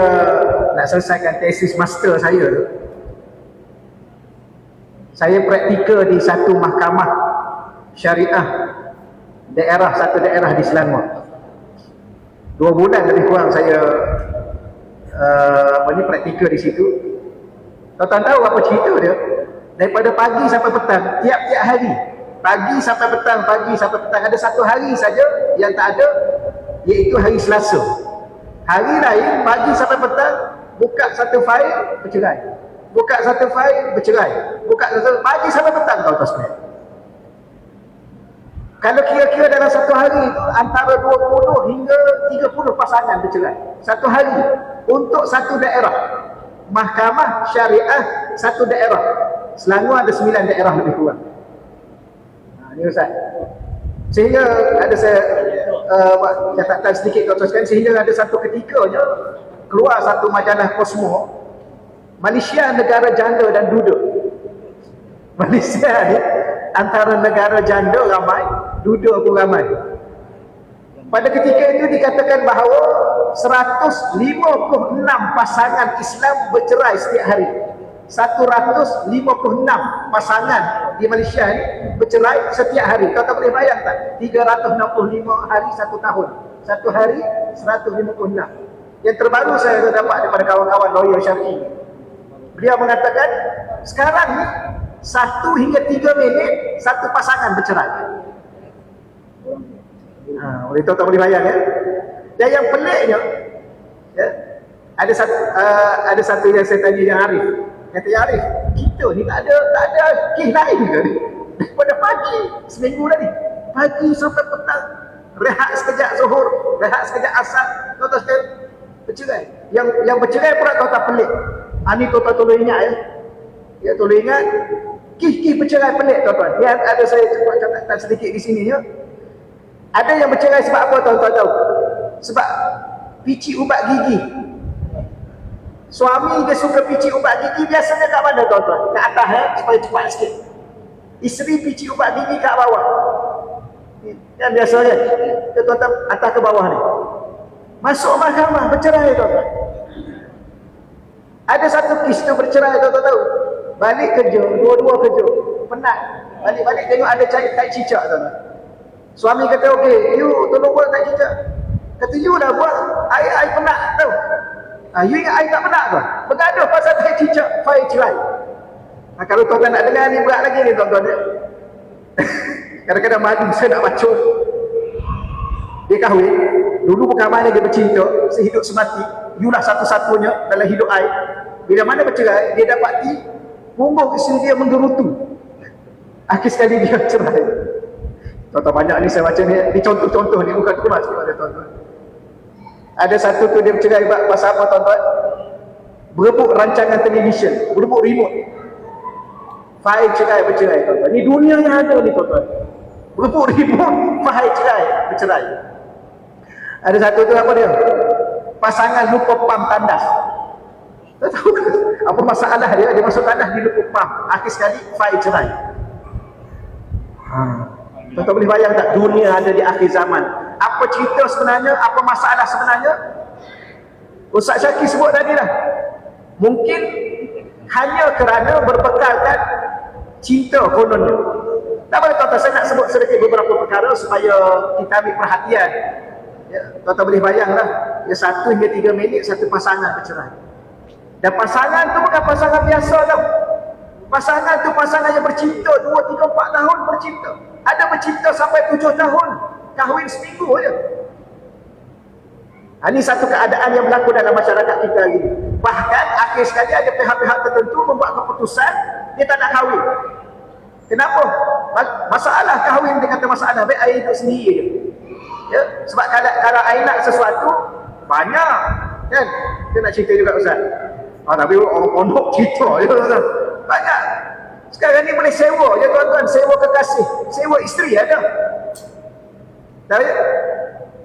nak selesaikan tesis master saya tu, saya praktikal di satu mahkamah syariah satu daerah di Selangor. 2 bulan lebih kurang saya praktikal di situ. Tuan-tuan tahu apa cerita dia? Daripada pagi sampai petang, tiap-tiap hari, pagi sampai petang ada satu hari saja yang tak ada, iaitu hari Selasa. Hari lain pagi sampai petang buka satu fail bercerai, buka satu fail bercerai, buka satu pagi sampai petang. Tuan-tuan sekalian, kalau kira-kira dalam satu hari itu antara 20 hingga 30 pasangan bercerai. Satu hari untuk satu daerah. Mahkamah syariah satu daerah. Selangor ada 9 daerah lebih kurang. Ini Ustaz. Sehingga ada saya catatan sedikit tuan-tuan sekalian, sehingga ada satu ketikanya keluar satu majalah Cosmo, Malaysia negara janda dan duda. Malaysia ni antara negara janda ramai, duda pun ramai. Pada ketika itu dikatakan bahawa 156 pasangan Islam bercerai setiap hari. 156 pasangan di Malaysia ni bercerai setiap hari. Kau tak boleh bayang tak? 365 hari satu tahun. Satu hari 156. Yang terbaru saya dapat daripada kawan-kawan lawyer syar'i. Beliau mengatakan sekarang ni 1 hingga 3 minit satu pasangan bercerai. Oleh tu tak boleh bayang ya. Dan yang peliknya ya, ada satu yang saya tanya yang Arif. Kata yang Arif, kita ni tak ada kes lain ke ni? Daripada pagi seminggu tadi, pagi sampai petang, rehat sekejap zuhur, rehat sekejap asar, tuan-tuan sekalian bercerai. Yang bercerai pula tuan-tuan pelik. Ni tuan-tuan tolong ingat ya. Ya tolong ingat. Kisah bercerai pelik tuan-tuan. Yang ada saya cuba catatan sedikit di sini ya. Ada yang bercerai sebab apa tuan-tuan tahu? Sebab pici ubat gigi. Suami dia suka pici ubat gigi, biasanya kat mana tuan-tuan? Kat atas ya, supaya cepat sikit. Isteri pici ubat gigi kat bawah. Yang biasanya tuan-tuan atas ke bawah ni. Masuk mahkamah bercerai tuan-tuan. Ada satu kes tu bercerai tuan-tuan tahu. Balik kerja, dua-dua kerja, penat. Balik-balik tengok ada tai cicak tuan-tuan. Suami kata, okey, you tolong buat tai cicak. Kata, you dah buat, I penat tau. You ingat I tak penat ke? Bergaduh pasal tai cicak, file cerai. Kalau tuan-tuan nak dengar ni berat lagi ni tuan-tuan ya. Kadang-kadang madu saya nak baca. Dia kahwin, dulu perkahwinan dia bercinta, sehidup semati, you lah satu-satunya dalam hidup I. Bila mana bercerai, dia dapati punggung isteri dia menggerutu. Akhir sekali dia cerai. Tuan-tuan banyak ni saya baca ni contoh-contoh ni, bukan kemas kepada tuan-tuan. Ada satu tu dia bercerai pasal apa tuan-tuan? Berebut rancangan televisyen, berebut remote. File cerai bercerai tuan-tuan. Ni dunia yang ada ni tuan-tuan. Berebut remote, file cerai bercerai. Ada satu tu apa dia? Pasangan lupa pam tandas. Tak tahu apa masalah dia? Dia masuk tandas, dia lupa pam. Akhir sekali file cerai. Tuan-tuan boleh bayang tak dunia ada di akhir zaman? Apa cerita sebenarnya? Apa masalah sebenarnya? Ustaz Syakir sebut tadi lah. Mungkin hanya kerana berbekalkan cinta kononnya. Tak boleh tuan-tuan, saya nak sebut sedikit beberapa perkara supaya kita ambil perhatian. Ya, tuan-tuan boleh bayanglah, ya 1 hingga 3 minit satu pasangan bercerai. Dan pasangan tu bukan pasangan biasa tau. Pasangan tu pasangan yang bercinta 2, 3, 4 tahun bercinta. Ada bercinta sampai 7 tahun. Kahwin seminggu je. Ini satu keadaan yang berlaku dalam masyarakat kita hari ini. Bahkan akhir sekali ada pihak-pihak tertentu membuat keputusan dia tak nak kahwin. Kenapa? Masalah kahwin dia kata masalah, baik air hidup sendiri je. Ya, sebab kalau air nak sesuatu banyak kan. Kita nak cerita juga Ustaz. Tapi orang pondok cerita je Ustaz. Banyak. Sekarang ni boleh sewa je tuan-tuan, sewa kekasih, sewa isteri ada. Tahu ya?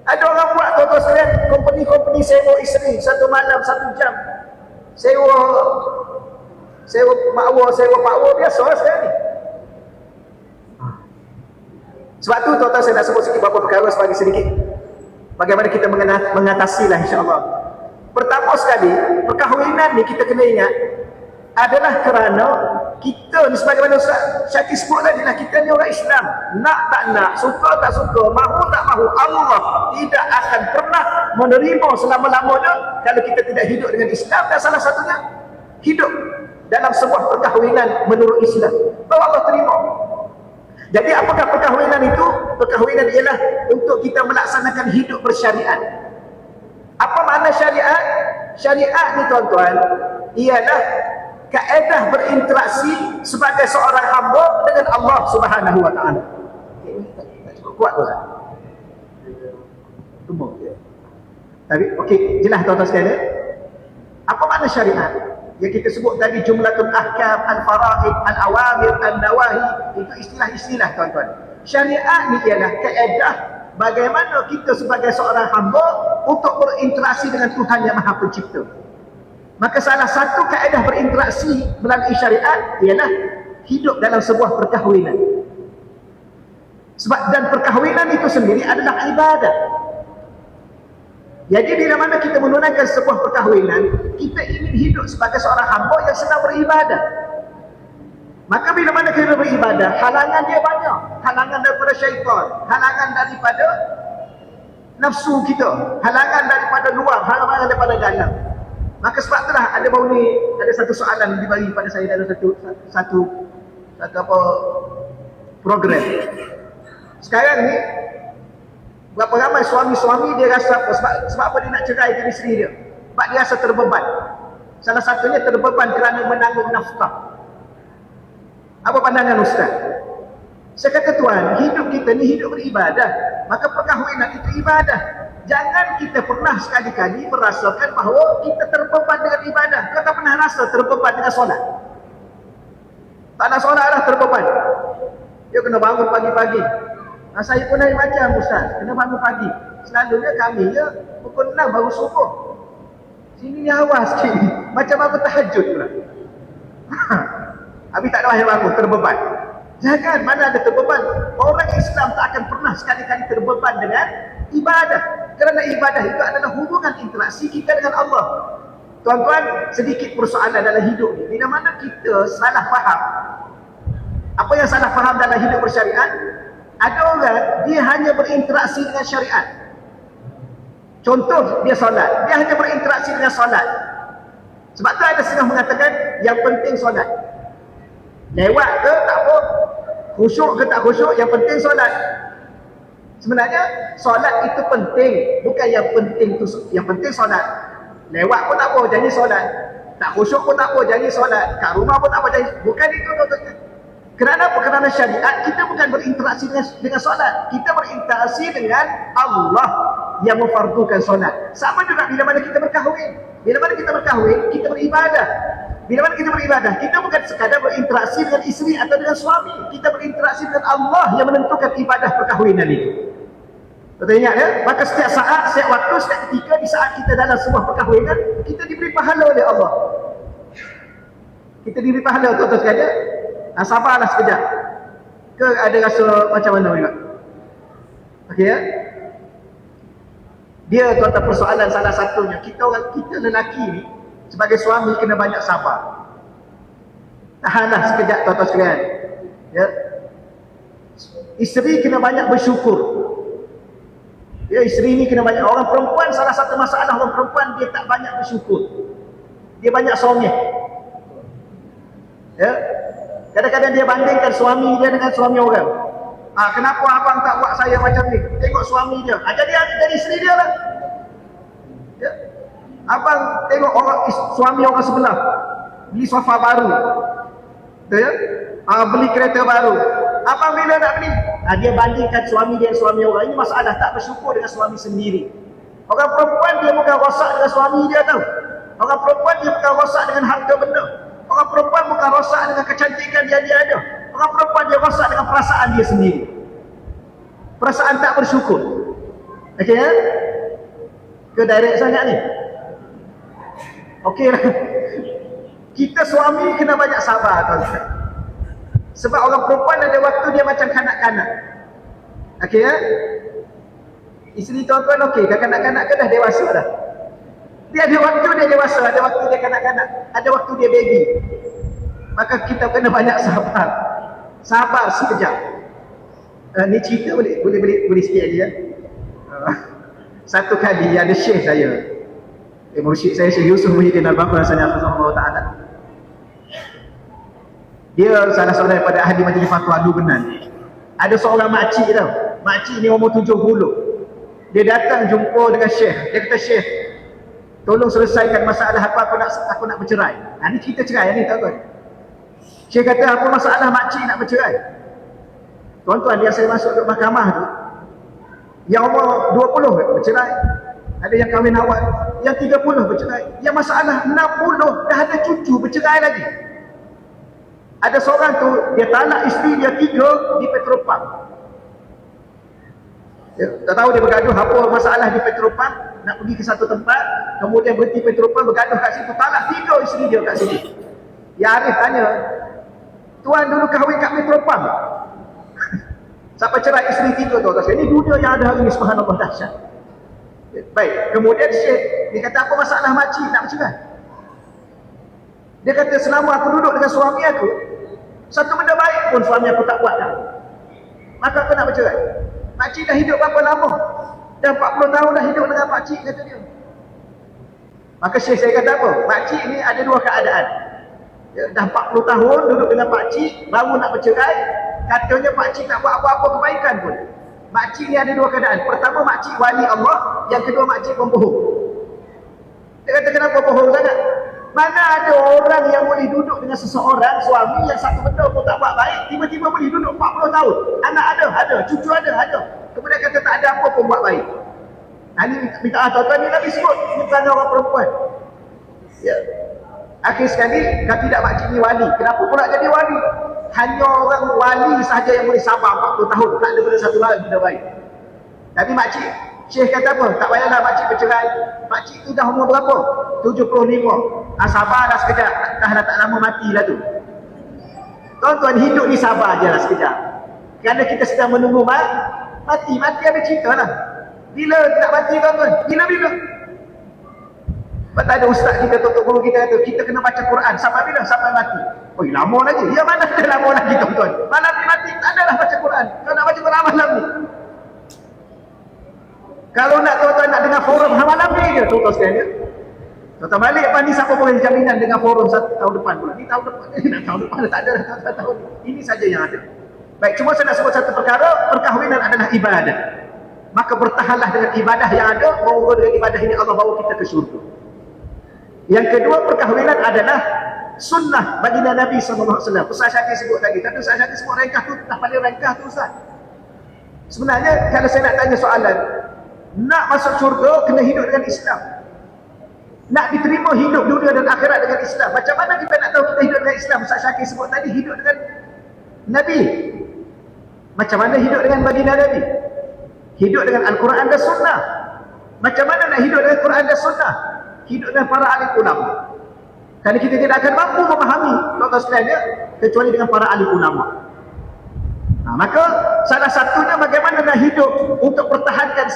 Ada orang buat tuan-tuan sekalian, company sewa isteri 1 malam 1 jam. Sewa makwa, sewa pakwa biasa sekarang ni. Sebab tu tuan-tuan saya nak sebut sikit beberapa perkara sebagai sedikit bagaimana kita mengatasilah insya-Allah. Pertama sekali, perkahwinan ni kita kena ingat adalah kerana kita ni sebagaimana Ustaz Syakir sebut tadi lah, kita ni orang Islam. Nak tak nak, suka tak suka, mahu tak mahu, Allah tidak akan pernah menerima selama-lamanya kalau kita tidak hidup dengan Islam. Dan salah satunya hidup dalam sebuah perkahwinan menurut Islam, bahawa Allah terima. Jadi apakah perkahwinan itu? Perkahwinan ialah untuk kita melaksanakan hidup bersyariat. Apa makna syariat? Syariat ni tuan-tuan ialah kaedah berinteraksi sebagai seorang hamba dengan Allah Subhanahu wa taala. Kuat Ustaz. Tunggu. Tapi okey, jelas tuan-tuan sekalian. Apa makna syariat? Yang kita sebut tadi jumlatul ahkam, al-faraid, al-awamir, al-nawahi, itu istilah-istilah tuan-tuan. Syariat ni ialah kaedah bagaimana kita sebagai seorang hamba untuk berinteraksi dengan Tuhan Yang Maha Pencipta. Maka salah satu kaedah berinteraksi melalui syariat ialah hidup dalam sebuah perkahwinan. Sebab dan perkahwinan itu sendiri adalah ibadah. Jadi bila mana kita menunaikan sebuah perkahwinan, kita ingin hidup sebagai seorang hamba yang sedang beribadah. Maka bila mana kita beribadah, halangan dia banyak. Halangan daripada syaitan, halangan daripada nafsu kita, halangan daripada luar, halangan daripada dalam. Maka sebab itulah ada baru ni ada satu soalan dibagi pada saya dalam satu apa program. Sekarang ni berapa ramai suami-suami dia rasa sebab apa dia nak cerai dengan isteri dia? Sebab dia rasa terbeban. Salah satunya terbeban kerana menanggung nafkah. Apa pandangan Ustaz? Saya kata tuan, hidup kita ni hidup beribadah. Maka perkahwinan itu ibadah. Jangan kita pernah sekali-kali merasakan bahawa kita terbeban dengan ibadah. Kau tak pernah rasa terbeban dengan solat? Tak nak solat lah terbeban. Dia kena bangun pagi-pagi. Nah, saya pun dari macam Ustaz, kena bangun pagi. Selalunya kami ya pukul 6 baru subuh. Sini ni awal sikit. Macam aku tahajud pula. Habis tak ada yang bangun, terbeban. Jangan, mana ada terbeban. Orang Islam tak akan pernah sekali-kali terbeban dengan ibadah. Kerana ibadah itu adalah hubungan interaksi kita dengan Allah. Tuan-tuan, sedikit persoalan dalam hidup ni. Bila mana kita salah faham. Apa yang salah faham dalam hidup bersyariat? Ada orang, dia hanya berinteraksi dengan syariat. Contoh, dia solat. Dia hanya berinteraksi dengan solat. Sebab tu ada setengah mengatakan, yang penting solat. Lewat ke tak apa, khusyuk ke tak khusyuk, yang penting solat. Sebenarnya solat itu penting, bukan yang penting tu, yang penting solat. Lewat pun tak apa, janji solat. Tak khusyuk pun tak apa, janji solat. Kat rumah pun tak apa, janji. Bukan itu tuan-tuan. Kerana apa? Kerana syariat kita bukan berinteraksi dengan solat. Kita berinteraksi dengan Allah yang memfardukan solat. Sama juga bila mana kita berkahwin. Bila mana kita berkahwin, kita beribadah. Bila mana kita beribadah, kita bukan sekadar berinteraksi dengan isteri atau dengan suami. Kita berinteraksi dengan Allah yang menentukan ibadah perkahwinan itu. Betul ingat ya? Maka setiap saat, setiap waktu, setiap ketika di saat kita dalam sebuah perkahwinan, kita diberi pahala oleh Allah. Kita diberi pahala tuan-tuan sekalian. Sabarlah sekejap. Ke ada rasa macam mana juga? Okey ya? Dia tuan-tuan persoalan salah satunya, kita lelaki ni sebagai suami kena banyak sabar. Tahanlah sekejap tuan-tuan sekalian. Ya. Isteri kena banyak bersyukur. Ya, isteri ni kena banyak. Orang perempuan, salah satu masalah orang perempuan, dia tak banyak bersyukur. Dia banyak songeh. Ya. Kadang-kadang dia bandingkan suami dia dengan suami orang. Kenapa abang tak buat saya macam ni? Tengok suami dia. Jadi isteri dia lah. Ya. Abang tengok suami orang sebelah beli sofa baru. Ya. Beli kereta baru. Abang bila nak beli? Dia bandingkan suami dia dengan suami orang. Ini masalah tak bersyukur dengan suami sendiri. Orang perempuan dia bukan rosak dengan suami dia tau. Orang perempuan dia bukan rosak dengan harta benda. Orang perempuan bukan rosak dengan kecantikan dia ada. Orang perempuan dia rosak dengan perasaan dia sendiri. Perasaan tak bersyukur. Okey ya? Ke direct sangat ni? Okey lah. Kita suami kena banyak sabar tuan-tuan. Sebab orang perempuan ada waktu dia macam kanak-kanak. Okey ya? Isteri tuan-tuan okey, kanak-kanak ke dah dewasa dah? Dia ada waktu dia dewasa, ada waktu dia kanak-kanak, ada waktu dia baby. Maka kita kena banyak sabar. Sabar sekejap. Ni cerita boleh sikit lagi ya. Satu kali ada syekh saya. Mursyid saya Syekh Yusuf Muhyiddin Al-Baqir Hafizahullah Ta'ala. Dia salah seorang daripada ahli majlis fatwa Lubnan. Ada seorang makcik tau. Makcik ni umur 70. Dia datang jumpa dengan syekh. Dia kata, "Syekh, tolong selesaikan masalah aku nak bercerai." Ni cerita cerai ni tuan-tuan. Syekh kata, "Apa masalah makcik nak bercerai?" Tuan-tuan, dia saya masuk ke mahkamah tu, yang umur 20 bercerai, ada yang kahwin awal, yang 30 bercerai, yang masalah 60 dah ada cucu bercerai lagi. Ada seorang tu, dia talak isteri dia 3 di Petropam. Tak tahu dia bergaduh apa masalah di Petropam, nak pergi ke satu tempat, kemudian berhenti Petropam, bergaduh kat situ, talak 3 isteri dia kat situ. Ya Arif tanya, "Tuan dulu kahwin kat Petropam?" Sampai cerai isteri 3 tu. Ini dunia yang ada hari ni, subhanallah, dahsyat. Baik, kemudian Syekh, dia kata, "Apa masalah makcik nak bercerai?" Dia kata, "Selama aku duduk dengan suami aku, satu benda baik pun suami aku tak buat dah. Maka aku nak bercerai." Makcik dah hidup berapa lama? Dah 40 tahun dah hidup dengan makcik, kata dia. Maka Syekh saya kata apa? Makcik ni ada 2 keadaan. Dah 40 tahun duduk dengan makcik, baru nak bercerai. Katanya makcik tak buat apa-apa kebaikan pun. Makcik ni ada 2 keadaan. Pertama, makcik wali Allah. Yang kedua, makcik pembohong. Dia kata, "Kenapa bohong sangat?" Mana ada orang yang boleh duduk dengan seseorang, suami yang satu benda pun tak buat baik, tiba-tiba boleh duduk 40 tahun. Anak ada, cucu ada. Kemudian kata tak ada apa pun buat baik. Ini minta tuan-tuan ni Nabi sebut, ini kerana orang perempuan. Ya. Akhir sekali, kata tidak makcik ni wali. Kenapa pula jadi wali? Hanya orang wali sahaja yang boleh sabar 40 tahun. Tak ada benda satu lagi benda baik. Tapi makcik, Syekh kata apa? Tak payahlah makcik bercerai. Makcik tu dah umur berapa? 75. Sabar dah sekejap. Dah tak lama matilah tu. Tuan-tuan, hidup ni sabar je lah sekejap. Kerana kita sedang menunggu mati. Mati ada cerita lah. Bila nak mati tuan-tuan? Bila? Sebab tak ada ustaz kita, tutup guru kita kata, kita kena baca Quran. Sampai bila? Sampai mati. Oh, lama lagi. Ya, mana ada lama lagi tuan-tuan? Malam ni mati, tak adalah baca Quran. Kalau nak baca Quran malam ni. Kalau nak tuan-tuan nak dengar forum malam ni je, tuan-tuan sekalian. Tuan-tuan balik apa ni, siapa boleh jaminan dengan forum tahun depan pula? Ni tahun depan, tahun depan tak ada dah tahun. Ini saja yang ada. Baik, cuma saya nak sebut satu perkara, perkahwinan adalah ibadah. Maka bertahanlah dengan ibadah yang ada, moga dengan ibadah ini Allah bawa kita ke syurga. Yang kedua, perkahwinan adalah sunnah baginda Nabi SAW. Ustaz Syakir sebut tadi, tapi Ustaz Syakir sebut rengkah tu, dah paling rengkah tu Ustaz. Sebenarnya, kalau saya nak tanya soalan, nak masuk syurga, kena hidup dengan Islam. Nak diterima hidup dunia dan akhirat dengan Islam. Macam mana kita nak tahu kita hidup dengan Islam? Ustaz Syakir sebut tadi, hidup dengan Nabi. Macam mana hidup dengan baginda Nabi? Hidup dengan Al-Quran dan Sunnah. Macam mana nak hidup dengan Quran dan Sunnah? Hidup dengan para alim ulama. Kerana kita tidak akan mampu memahami tuan-tuan sekalian, kecuali dengan para alim ulama. Maka salah satunya bagaimana nak hidup untuk pertahankan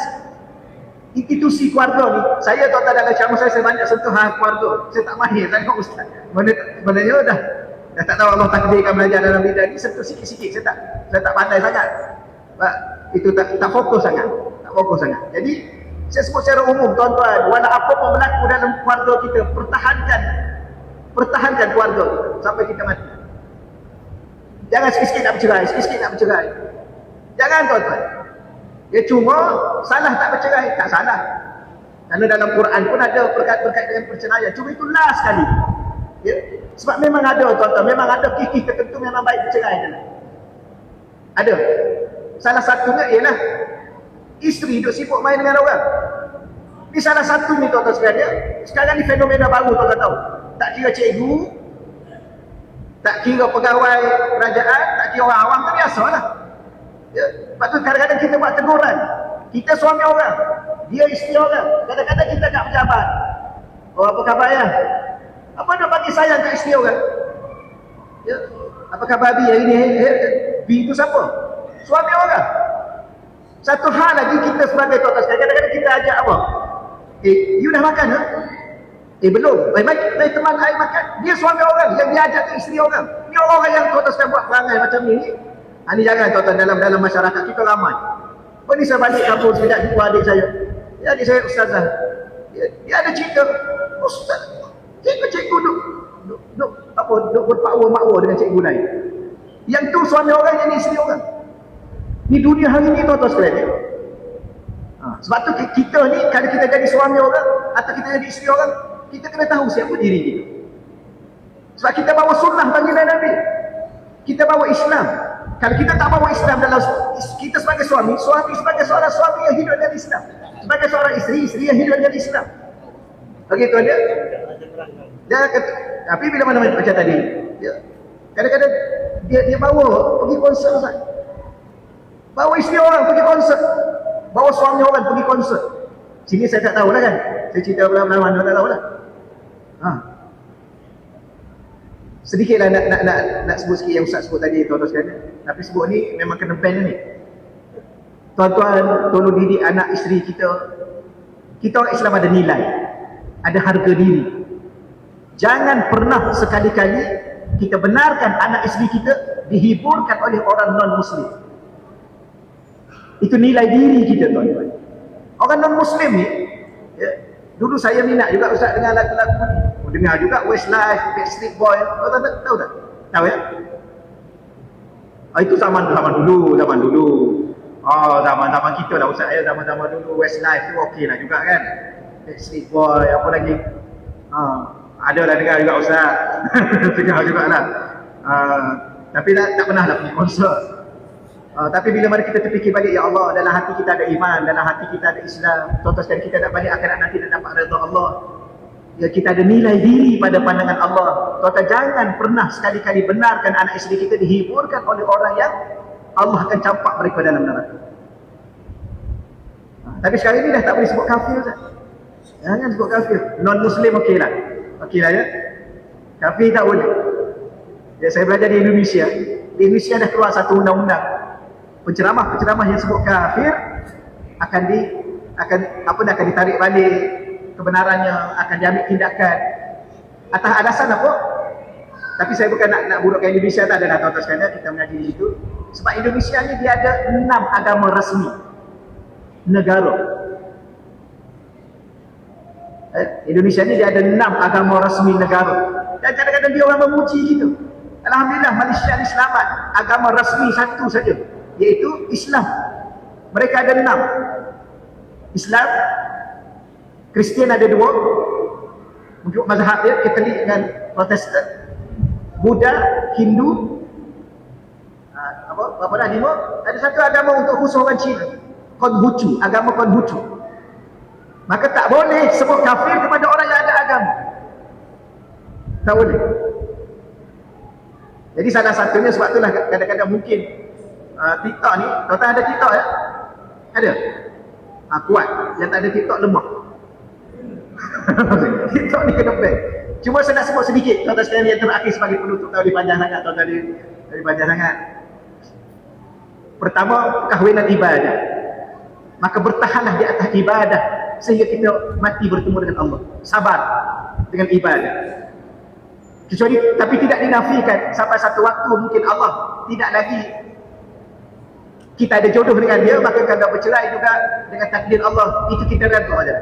institusi keluarga ni. Saya tuan-tuan dalam ceramah saya banyak sentuh hal keluarga. Saya tak mahir sangat ustaz. Sebenarnya dah tak tahu Allah takdirkan belajar dalam bidang ni, sentuh sikit-sikit. Saya tak pandai sangat. Itu tak fokus sangat. Tak fokus sangat. Jadi saya sebut secara umum tuan-tuan, walau apa pun berlaku dalam keluarga kita, pertahankan keluarga kita sampai kita mati. Jangan sikit-sikit nak bercerai, sikit-sikit nak bercerai. Jangan tuan-tuan. Dia cuma salah tak bercerai, tak salah. Kerana dalam Quran pun ada berkait dengan perceraian. Cuma itu last sekali. Ya? Sebab memang ada tuan-tuan, memang ada kikih tertentu memang baik bercerai. Ada. Salah satunya ialah isteri duduk sibuk main dengan orang. Ini salah satu ni tuan-tuan sekalian. Sekarang ni fenomena baru tuan-tuan tahu. Tak kira cikgu, tak kira pegawai kerajaan, tak kira orang awam, tu biasalah. Ya, lepas tu kadang-kadang kita buat teguran. Kita suami orang, dia isteri orang. Kadang-kadang kita kat pejabat. Oh, apa khabar ya? Apa nak bagi sayang kat isteri orang? Ya, apa khabar Bi? Hari ni Bi itu siapa? Suami orang. Satu hal lagi kita sebagai tuan-tuan sekalian, kadang-kadang kita ajak apa? You dah makan ke? Belum. Baik teman saya makan. Dia suami orang yang dia ajak ke isteri orang. Ni orang yang tuan-tuan sekalian buat perangai macam ni. Ini jangan tuan-tuan, dalam masyarakat kita ramai. Ni saya balik kampung sekejap jumpa adik saya. Ya, adik saya ustazah. Dia ada cerita. Ustaz, cikgu duk berpakwa-makwa dengan cikgu lain. Yang tu suami orang, yang ni isteri orang. Ni dunia hari ni tuan-tuan sekalian. Sebab tu kita ni, kalau kita jadi suami orang atau kita jadi isteri orang, kita kena tahu siapa diri kita. Sebab kita bawa sunnah baginda Nabi. Kita bawa Islam. Kalau kita tak bawa Islam dalam kita sebagai suami sebagai seorang suami yang hidup dalam Islam. Sebagai seorang isteri yang hidup dalam Islam. Begitu dia. Tapi bila mana macam tadi, kadang-kadang dia bawa pergi konsert Ustaz. Bawa isteri orang pergi konsert. Bawa suami orang pergi konsert. Sini saya tak tahulah kan. Saya cerita belah-belah tak tahulah. Sedikitlah nak sebut sikit yang Ustaz sebut tadi tuan-tuan sekalian. Tapi sebut ni memang kena ban ni. Tuan-tuan, tolong didik anak isteri kita. Kita orang Islam ada nilai. Ada harga diri. Jangan pernah sekali-kali kita benarkan anak isteri kita dihiburkan oleh orang non-Muslim. Itu nilai diri kita tuan-tuan. Orang non-Muslim ni, dulu saya minat juga Ustaz dengan lagu-lagu ni. Dengar juga Westlife, Backstreet Boy. Tahu tak? Tahu ya? Itu zaman dulu. Zaman kita lah Ustaz ya. Zaman dulu Westlife tu okey lah juga kan. Backstreet Boy, apa lagi? Ada lah dengar juga Ustaz. Dengar juga lah. Tapi tak pernah lah pergi konsert. Tapi bila mana kita terfikir balik, ya Allah, dalam hati kita ada iman, dalam hati kita ada Islam. Tuan-tuan sekalian, kita nak balik akhirat nanti nak dapat redha Allah. Ya, kita ada nilai diri pada pandangan Allah. Tuan-tuan, jangan pernah sekali-kali benarkan anak isteri kita dihiburkan oleh orang yang Allah akan campak mereka dalam neraka. Tapi sekarang ini dah tak boleh sebut kafir Ustaz. Jangan sebut kafir. Non-Muslim okeylah. Okeylah ya. Kafir tak boleh. Ya, saya belajar di Indonesia. Di Indonesia dah keluar satu undang-undang. Penceramah yang sebut kafir akan ditarik balik, kebenarannya akan diambil tindakan atas alasan apa? Tapi saya bukan nak burukkan Indonesia, tak ada tuan-tuan sekalian, kita mengaji di situ. Sebab Indonesia ni dia ada 6 agama rasmi negara. Indonesia ni dia ada 6 agama rasmi negara. Dan kadang-kadang dia orang memuji kita. Alhamdulillah, Malaysia ni selamat. Agama rasmi satu saja, iaitu Islam. Mereka ada 6. Islam, Kristian ada 2, untuk mazhab dia Katolik dengan Protestan, Buddha, Hindu, apa dah 5. Ada satu agama untuk khusus orang Cina, Konghucu, agama Konghucu. Maka tak boleh sebut kafir kepada orang yang ada agama. Tak boleh. Jadi salah satunya sebab itulah kadang-kadang mungkin TikTok ni, tuan-tuan ada TikTok ya? Ada? Kuat. Yang tak ada TikTok lemah. TikTok ni kena ban. Cuma saya nak sebut sedikit tuan-tuan sekalian yang terakhir sebagai penutup. Tahu dia panjang sangat tuan-tuan, dia panjang sangat. Pertama, perkahwinan ibadah. Maka bertahanlah di atas ibadah sehingga kita mati bertemu dengan Allah. Sabar dengan ibadah. Kecuali, tapi tidak dinafikan sampai satu waktu mungkin Allah tidak lagi kita ada jodoh dengan dia, maka kalau bercerai juga dengan takdir Allah, itu kita redha saja.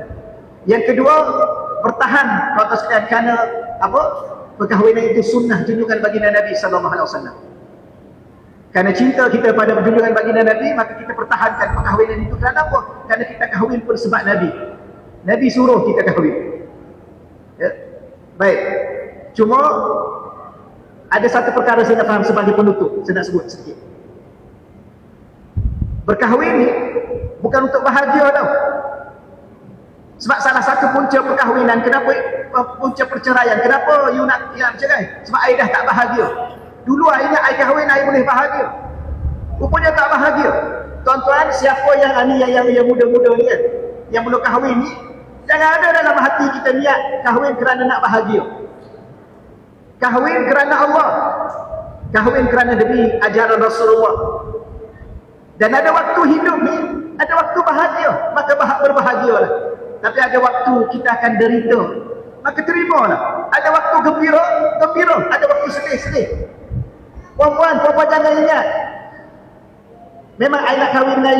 Yang kedua, bertahan kalau sekalian kerana apa? Perkahwinan itu sunnah junjungan baginda Nabi sallallahu alaihi wasallam. Kerana cinta kita pada junjungan baginda Nabi, maka kita pertahankan perkahwinan itu. Kerana apa? Kerana kita kahwin pun sebab Nabi. Nabi suruh kita kahwin. Ya. Baik. Cuma ada satu perkara saya nak faham sebagai penutup, saya nak sebut sikit. Berkahwin ni bukan untuk bahagia tau. Sebab salah satu punca perkahwinan, kenapa punca perceraian, kenapa you nak cerai? Sebab I dah tak bahagia. Dulu I ingat I kahwin, I boleh bahagia. Rupanya tak bahagia. Tuan-tuan, siapa yang muda-muda ni kan, yang belum kahwin ni, jangan ada dalam hati kita niat kahwin kerana nak bahagia. Kahwin kerana Allah. Kahwin kerana demi ajaran Rasulullah. Dan ada waktu hidup ni, ada waktu bahagia, maka berbahagialah. Tapi ada waktu kita akan derita, maka terimalah. Ada waktu gembira, ada waktu sedih. Puan-puan jangan ingat, memang I nak kahwin dengan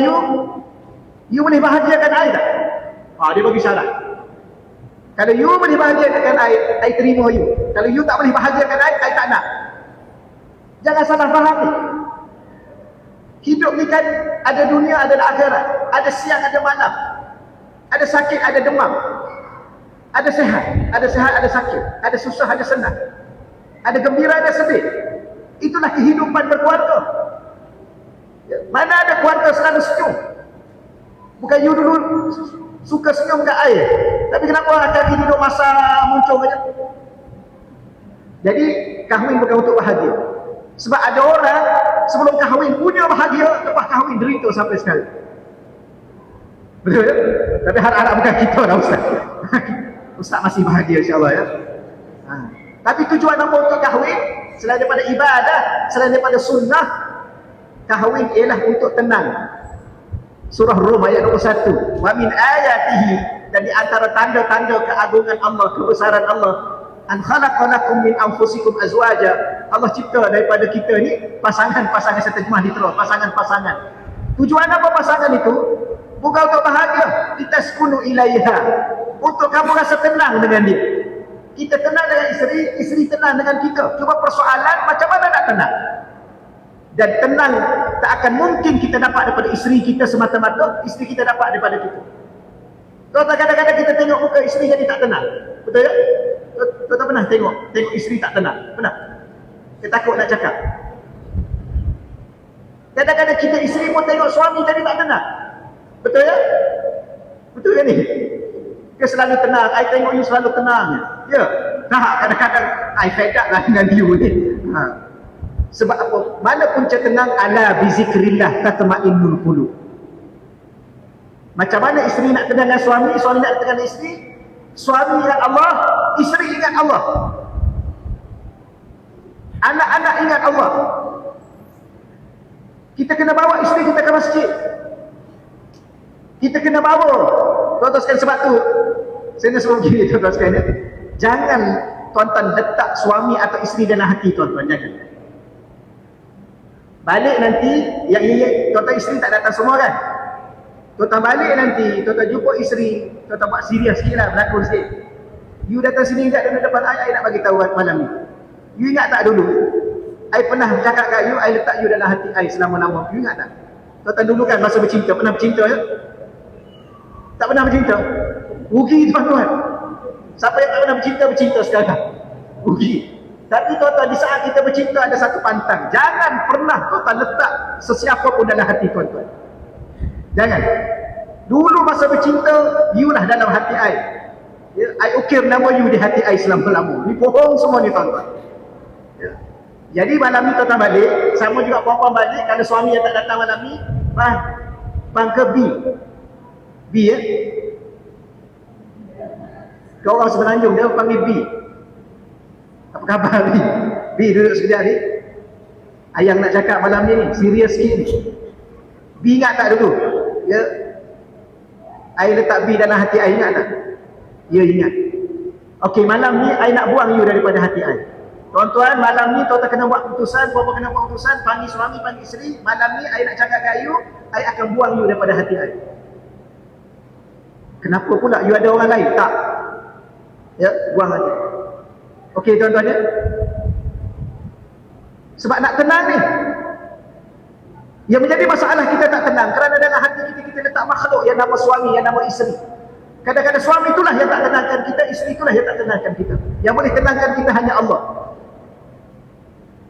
you boleh bahagiakan I tak? Dia bagi syarat. Kalau you boleh bahagiakan I terima you. Kalau you tak boleh bahagiakan I tak nak. Jangan salah faham ni. Hidup ni kan ada dunia, ada akhirat. Ada siang, ada malam. Ada sakit, ada demam. Ada sehat, ada sakit. Ada susah, ada senang. Ada gembira, ada sedih. Itulah kehidupan berkeluarga. Mana ada keluarga selalu senyum? Bukan you dulu suka senyum kat air, tapi kenapa kaki duduk masa muncul aja? Jadi kahwin bukan untuk bahagia. Sebab ada orang sebelum kahwin punya bahagia, lepas kahwin derita sampai sekarang. Betul ya? Tapi harap-harap bukan kita dah Ustaz. Ustaz masih bahagia insya-Allah ya. Tapi tujuan apa untuk kahwin? Selain daripada ibadah, selain daripada sunnah, kahwin ialah untuk tenang. Surah Rum ayat 21. Wa min ayatihi, dan di antara tanda-tanda keagungan Allah, kebesaran Allah, an khalaqalakum min anfusikum azwaja. Allah cipta daripada kita ni pasangan-pasangan, saya terjemah di terus, pasangan-pasangan. Tujuan apa pasangan itu? Bukan untuk bahagia, litaskunu ilaiha, untuk kamu rasa tenang dengan dia. Kita tenang dengan isteri tenang dengan kita. Cuma persoalan macam mana nak tenang? Dan tenang tak akan mungkin kita dapat daripada isteri kita semata-mata, isteri kita dapat daripada kita. Tuan-tuan, kadang-kadang kita tengok muka isteri jadi tak tenang. Betul ya? Tuan-tuan pernah tengok isteri tak tenang? Pernah? Kita takut nak cakap. Kadang-kadang kita isteri pun tengok suami jadi tak tenang. Betul ya? Betul ya ni? Dia selalu tenang, I tengok you selalu tenang. Ya? Tak, kadang-kadang I fed up lah dengan you ni. Sebab apa? Mana punca tenang? Ala bizikrillah tatma'innul qulub. Macam mana isteri nak tenang dengan suami, suami nak tenang dengan isteri? Suami ingat Allah, isteri ingat Allah. Anak-anak ingat Allah. Kita kena bawa isteri kita ke masjid. Kita kena bawa. Tuan-tuan sekalian, sebab tu saya nak sebut begini tuan-tuan sekalian. Jangan tuan-tuan letak suami atau isteri dalam hati tuan-tuan, jangan. Balik nanti, yang ini tuan-tuan isteri tak datang semua kan? Tuan-tuan balik nanti, tuan-tuan jumpa isteri, tuan-tuan buat serius sikit lah, berlakon sikit. You datang sini ingat dalam depan I nak bagi tahu malam ni. You ingat tak dulu? I pernah cakap kat you, I letak you dalam hati I selama-lama. You ingat tak? Tuan-tuan dulu kan masa bercinta, pernah bercinta ya? Tak pernah bercinta? Rugi tuan-tuan. Siapa yang tak pernah bercinta sekarang? Rugi. Tapi tuan-tuan, di saat kita bercinta ada satu pantang. Jangan pernah tuan-tuan letak sesiapa pun dalam hati tuan-tuan. Jangan. Dulu masa bercinta, you lah dalam hati I. Ya, I ukir nama you di hati I selama-lama. Ni bohong semua ni tuan-tuan. Ya. Jadi malam ni tuan-tuan balik, sama juga puan-puan balik. Kalau suami yang tak datang malam ni, bang ke B ya? Kau orang Semenanjung, dia panggil B. Apa khabar B? B duduk sekejap ni. Ayang nak cakap malam ni serius sikit ni. B ingat tak dulu? Ya. I letak B dalam hati I, ingat tak? Ya, ingat. Okey, malam ni I nak buang you daripada hati I. Tuan-tuan, malam ni tuan-tuan kena buat keputusan, puan-puan kena buat keputusan, panggil suami, panggil isteri. Malam ni I nak cakap kat you, I akan buang you daripada hati I. Kenapa pula you ada orang lain? Tak. Ya, buang hati. Okey tuan-tuan ya. Sebab nak tenang ni. Yang menjadi masalah kita tak tenang kerana dalam hati kita letak makhluk yang nama suami, yang nama isteri. Kadang-kadang suami itulah yang tak tenangkan kita, isteri itulah yang tak tenangkan kita. Yang boleh tenangkan kita hanya Allah.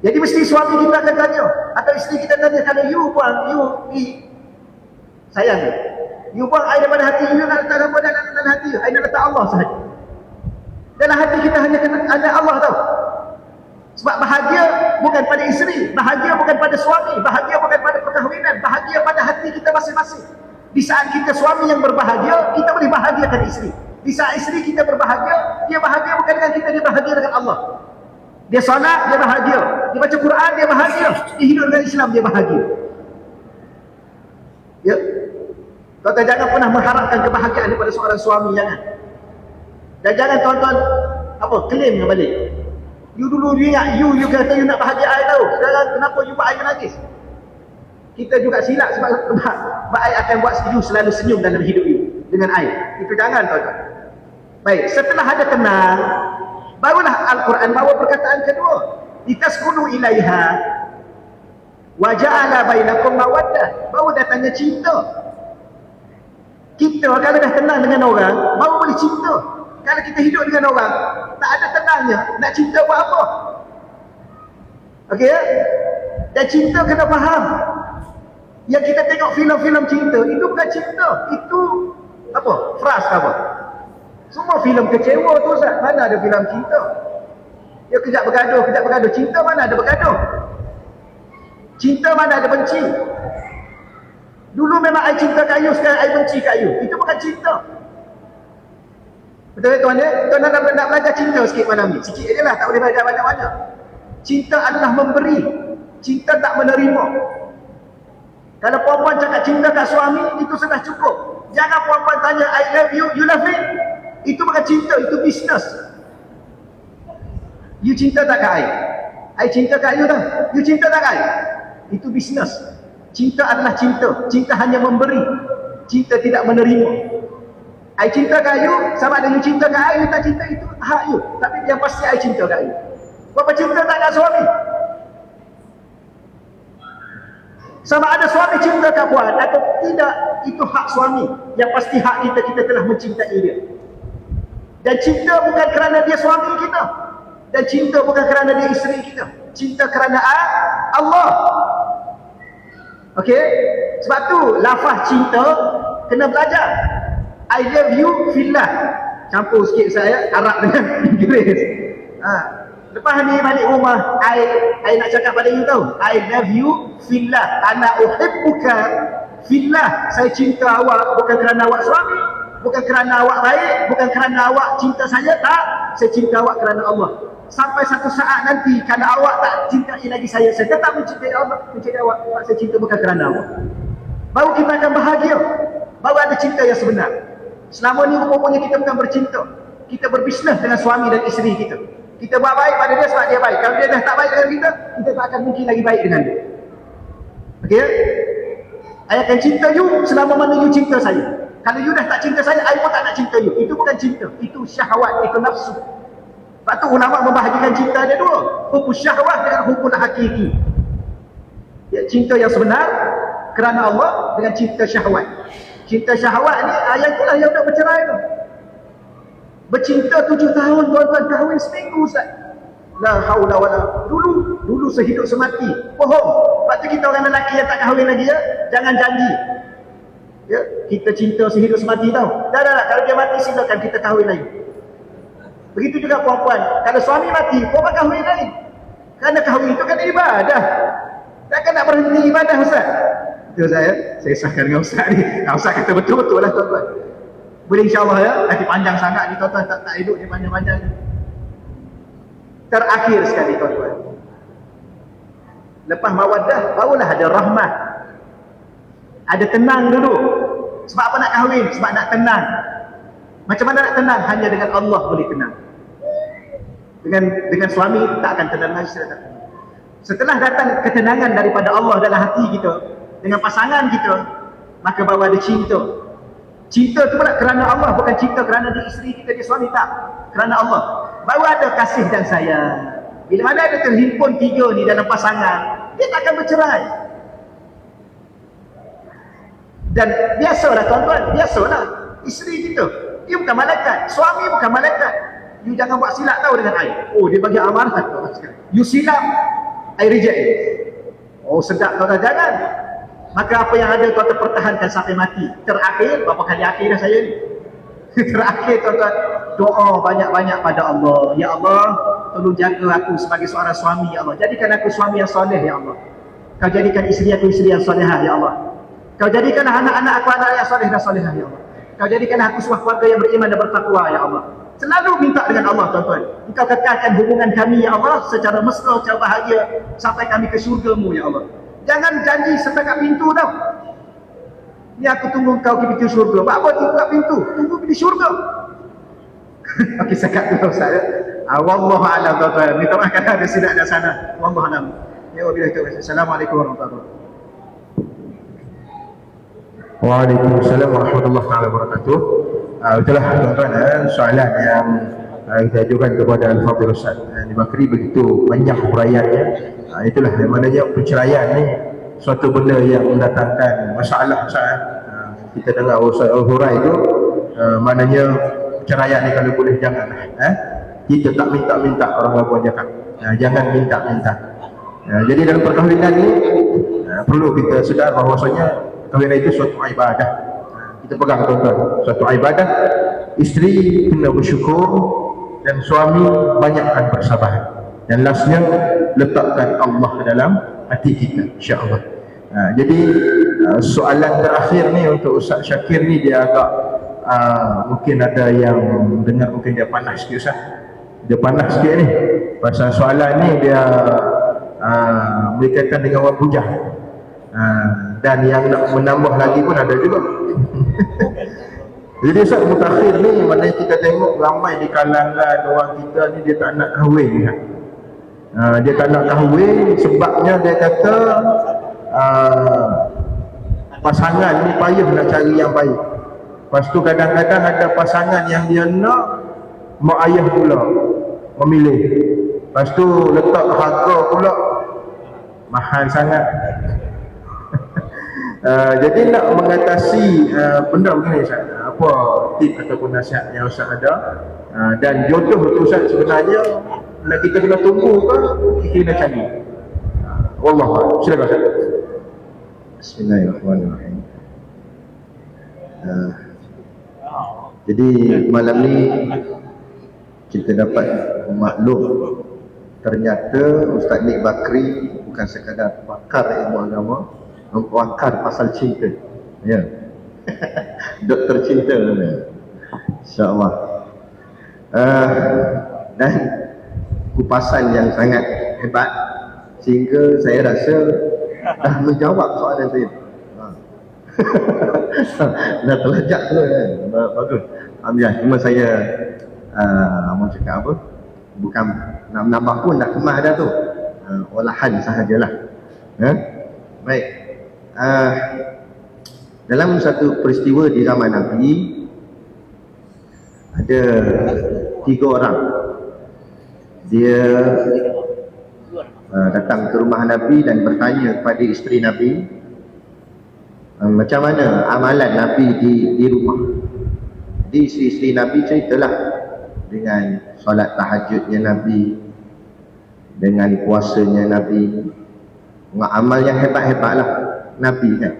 Jadi mesti suami kita akan tanya, atau isteri kita tanya, kalau you buang, you sayang ni, you buang air daripada hati, you nak letak apa dalam hati, I nak letak Allah sahaja. Dalam hati kita hanya ada Allah tau. Sebab bahagia bukan pada isteri, bahagia bukan pada suami, bahagia bukan pada perkahwinan, bahagia pada hati kita masing-masing. Di saat kita suami yang berbahagia, kita boleh bahagiakan isteri. Di saat isteri kita berbahagia, dia bahagia bukan dengan kita, dia bahagia dengan Allah. Dia solat, dia bahagia. Dia baca Quran, dia bahagia. Dia hidup dengan Islam, dia bahagia. Ya. Tuan-tuan jangan pernah mengharapkan kebahagiaan daripada seorang suami, jangan. Dan jangan tuan-tuan claim balik. You dulu you ingat, you kata you nak bahagia I tahu. Sekarang kenapa you buat I menangis? Kita juga silap sebab I akan buat you selalu senyum dalam hidup you dengan I. Itu jangan tuan-tuan. Baik, setelah ada tenang, barulah Al-Quran bawa perkataan kedua. Litaskunu ilaiha wa ja'ala bainakum mawaddah. Baru datangnya cinta. Kita kalau dah tenang dengan orang, baru boleh cinta. Kalau kita hidup dengan orang, tak ada tenangnya, nak cinta buat apa? Okey ya? Dan cinta kena faham. Yang kita tengok filem-filem cinta, itu bukan cinta. Itu apa? Fras apa? Semua filem kecewa tu Ustaz. Mana ada filem cinta? Ya kejap bergaduh. Cinta mana ada bergaduh? Cinta mana ada benci? Dulu memang I cinta kat you, sekarang I benci kat you. Itu bukan cinta. Betul tak tuan ya? Tuan nak belajar cinta sikit malam ni. Sikit je lah, tak boleh belajar banyak-banyak. Cinta adalah memberi. Cinta tak menerima. Kalau perempuan cakap cinta kat suami, itu sudah cukup. Jangan perempuan tanya, I love you, you love me. Itu bukan cinta, itu bisnes. You cinta tak kat I cinta kat you dah. You cinta tak kat I? Itu bisnes. Cinta adalah cinta. Cinta hanya memberi. Cinta tidak menerima. I cinta kat you, sama ada you cinta kat I, you tak cinta, itu hak you. Tapi yang pasti I cinta kat you. Berapa cinta tak kat suami? Sama ada suami cinta kat puan atau tidak, itu hak suami. Yang pasti hak kita telah mencintai dia. Dan cinta bukan kerana dia suami kita. Dan cinta bukan kerana dia isteri kita. Cinta kerana Allah. Okey? Sebab tu lafaz cinta kena belajar. I love you fillah. Campur sikit saya Arab dengan Inggeris. Lepas ni balik rumah, I nak cakap pada you tahu. I love you fillah. Ana uhibbuka fillah. Saya cinta awak bukan kerana awak suami, bukan kerana awak baik, bukan kerana awak cinta saya, tak. Saya cinta awak kerana Allah. Sampai satu saat nanti kalau awak tak cintai lagi saya tetap mencintai Allah, mencintai awak. Saya cinta bukan kerana awak. Baru kita akan bahagia. Baru ada cinta yang sebenar. Selama ni rupanya kita bukan bercinta. Kita berbisnes dengan suami dan isteri kita. Kita buat baik pada dia sebab dia baik. Kalau dia dah tak baik dengan kita tak akan mungkin lagi baik dengan dia. Okey? I akan cinta you selama mana you cinta saya. Kalau you dah tak cinta saya, I pun tak nak cinta you. Itu bukan cinta. Itu syahwat, itu nafsu. Sebab tu ulama membahagikan cinta ada dua. Hubul syahwat dengan hubul hakiki. Ya, cinta yang sebenar kerana Allah dengan cinta syahwat. Cinta syahwat ni yang itulah yang nak bercerai tu. Bercinta 7 tahun tuan-tuan, kahwin seminggu Ustaz. La haula wala. Dulu sehidup semati. Bohong. Sebab tu kita orang lelaki yang tak kahwin lagi ya, jangan janji. Ya, kita cinta sehidup semati tau. Dah. Kalau dia mati silakan kita kahwin lagi. Begitu juga perempuan. Kalau suami mati, perempuan kahwin lagi. Kerana kahwin itu kan ibadah. Takkan nak berhenti ibadah Ustaz. Itu saya sahkan dengan Ustaz ni. Ustaz kata betul-betul lah tuan-tuan. Boleh insyaAllah ya. Nanti panjang sangat ni tuan-tuan. Tak hidup ni panjang-panjang. Terakhir sekali tuan-tuan. Lepas mawaddah, barulah ada rahmat. Ada tenang dulu. Sebab apa nak kahwin? Sebab nak tenang. Macam mana nak tenang? Hanya dengan Allah boleh tenang. Dengan suami tak akan tenang lagi. Setelah datang ketenangan daripada Allah dalam hati kita, dengan pasangan kita, maka baru ada cinta. Cinta tu pula kerana Allah, bukan cinta kerana di isteri kita, di suami, tak. Kerana Allah. Baru ada kasih dan sayang. Bila mana ada terhimpun tiga ni dalam pasangan, dia tak akan bercerai. Dan biasalah tuan-tuan, biasalah isteri kita, dia bukan malaikat, suami bukan malaikat. You jangan buat silap tahu dengan I. Oh, dia bagi amanat. You silap, I reject. Oh, sedap tuan-tuan, jangan. Maka apa yang ada tuan-tuan pertahankan sampai mati. Terakhir, berapa kali akhir dah saya ni? Terakhir tuan-tuan, doa banyak-banyak pada Allah. Ya Allah, tolong jaga aku sebagai seorang suami, ya Allah. Jadikan aku suami yang soleh, ya Allah. Kau jadikan isteri aku isteri yang solehah, ya Allah. Kau jadikanlah anak-anak aku anak yang soleh dan solehah, ya Allah. Kau jadikanlah aku sebuah keluarga yang beriman dan bertakwa, ya Allah. Selalu minta dengan Allah, tuan-tuan. Engkau kekalkan hubungan kami, ya Allah, secara mesra, secara bahagia, sampai kami ke syurga-Mu, ya Allah. Jangan janji setengah pintu tau. Ni aku tunggu kau ke pintu syurga. Apa tu buka pintu? Tunggu di syurga. Okey, sekat dulu Ustaz. Wallahu a'lam, tuan-tuan. Minta maaf kerana ada sidak di sana. Wallahu a'lam. Ya, wabillahi taufiq. Assalamualaikum warahmatullahi wabarakatuh. Waalaikumsalam warahmatullahi wabarakatuh. Itulah tuan-tuan soalan yang kita ajukan kepada Al-Fadhil Ustaz Bakri, begitu banyak huraiannya. Itulah yang maknanya perceraian ni suatu benda yang mendatangkan masalah Ustaz. Kita dengar Ustaz Al-Hurai itu maknanya perceraian ni kalau boleh janganlah. Kita tak minta-minta, orang Labuan cakap. Jangan minta-minta. Jadi dalam perkahwinan ni perlu kita sedar bahawasanya kahwinan itu suatu ibadah. Kita pegang tuan-tuan, suatu ibadah. Isteri kena bersyukur dan suami banyakkan bersabar. Dan lastnya letakkan Allah dalam hati kita, insya-Allah. Jadi soalan terakhir ni untuk Ustaz Syakir ni, dia agak mungkin ada yang dengar, mungkin dia panas sikit Ustaz. Dia panas sikit ni. Pasal soalan ni dia berkaitan dengan Wan Bujang. Dan yang nak menambah lagi pun ada juga. Jadi Ustaz mutakhir ni, maknanya kita tengok ramai di kalangan orang kita ni dia tak nak kahwin. Dia tak nak kahwin sebabnya dia kata pasangan ni payah nak cari yang baik. Lepas tu kadang-kadang ada pasangan yang dia nak, mak ayah pula memilih. Lepas tu letak harga pula mahal sangat. Jadi nak mengatasi benda begini Ustaz, apa tip ataupun nasihat yang Ustaz ada? Dan jodoh tu Ustaz sebenarnya nak kita kena tunggu ke kita kena cari? Wallahu a'lam. Silakan Ustaz. Bismillahirrahmanirrahim. Jadi malam ni kita dapat maklum ternyata Ustaz Nik Bakri bukan sekadar pakar ilmu agama, pakar pasal cinta. Ya. Doktor cinta namanya. Insya-Allah. Dan kupasan yang sangat hebat sehingga saya rasa dah menjawab soalan saya. Dah terlajak tu kan. Bagus. Alhamdulillah. Cuma saya mau cakap apa? Bukan nak menambah pun dah kemah dah tu. Olahan sahajalah. Baik. Dalam satu peristiwa di zaman Nabi, ada 3 orang. Dia datang ke rumah Nabi dan bertanya kepada isteri Nabi, macam mana amalan Nabi di rumah. Jadi isteri Nabi ceritalah dengan solat tahajudnya Nabi, dengan puasanya Nabi, amal yang hebat-hebat lah Nabi kan.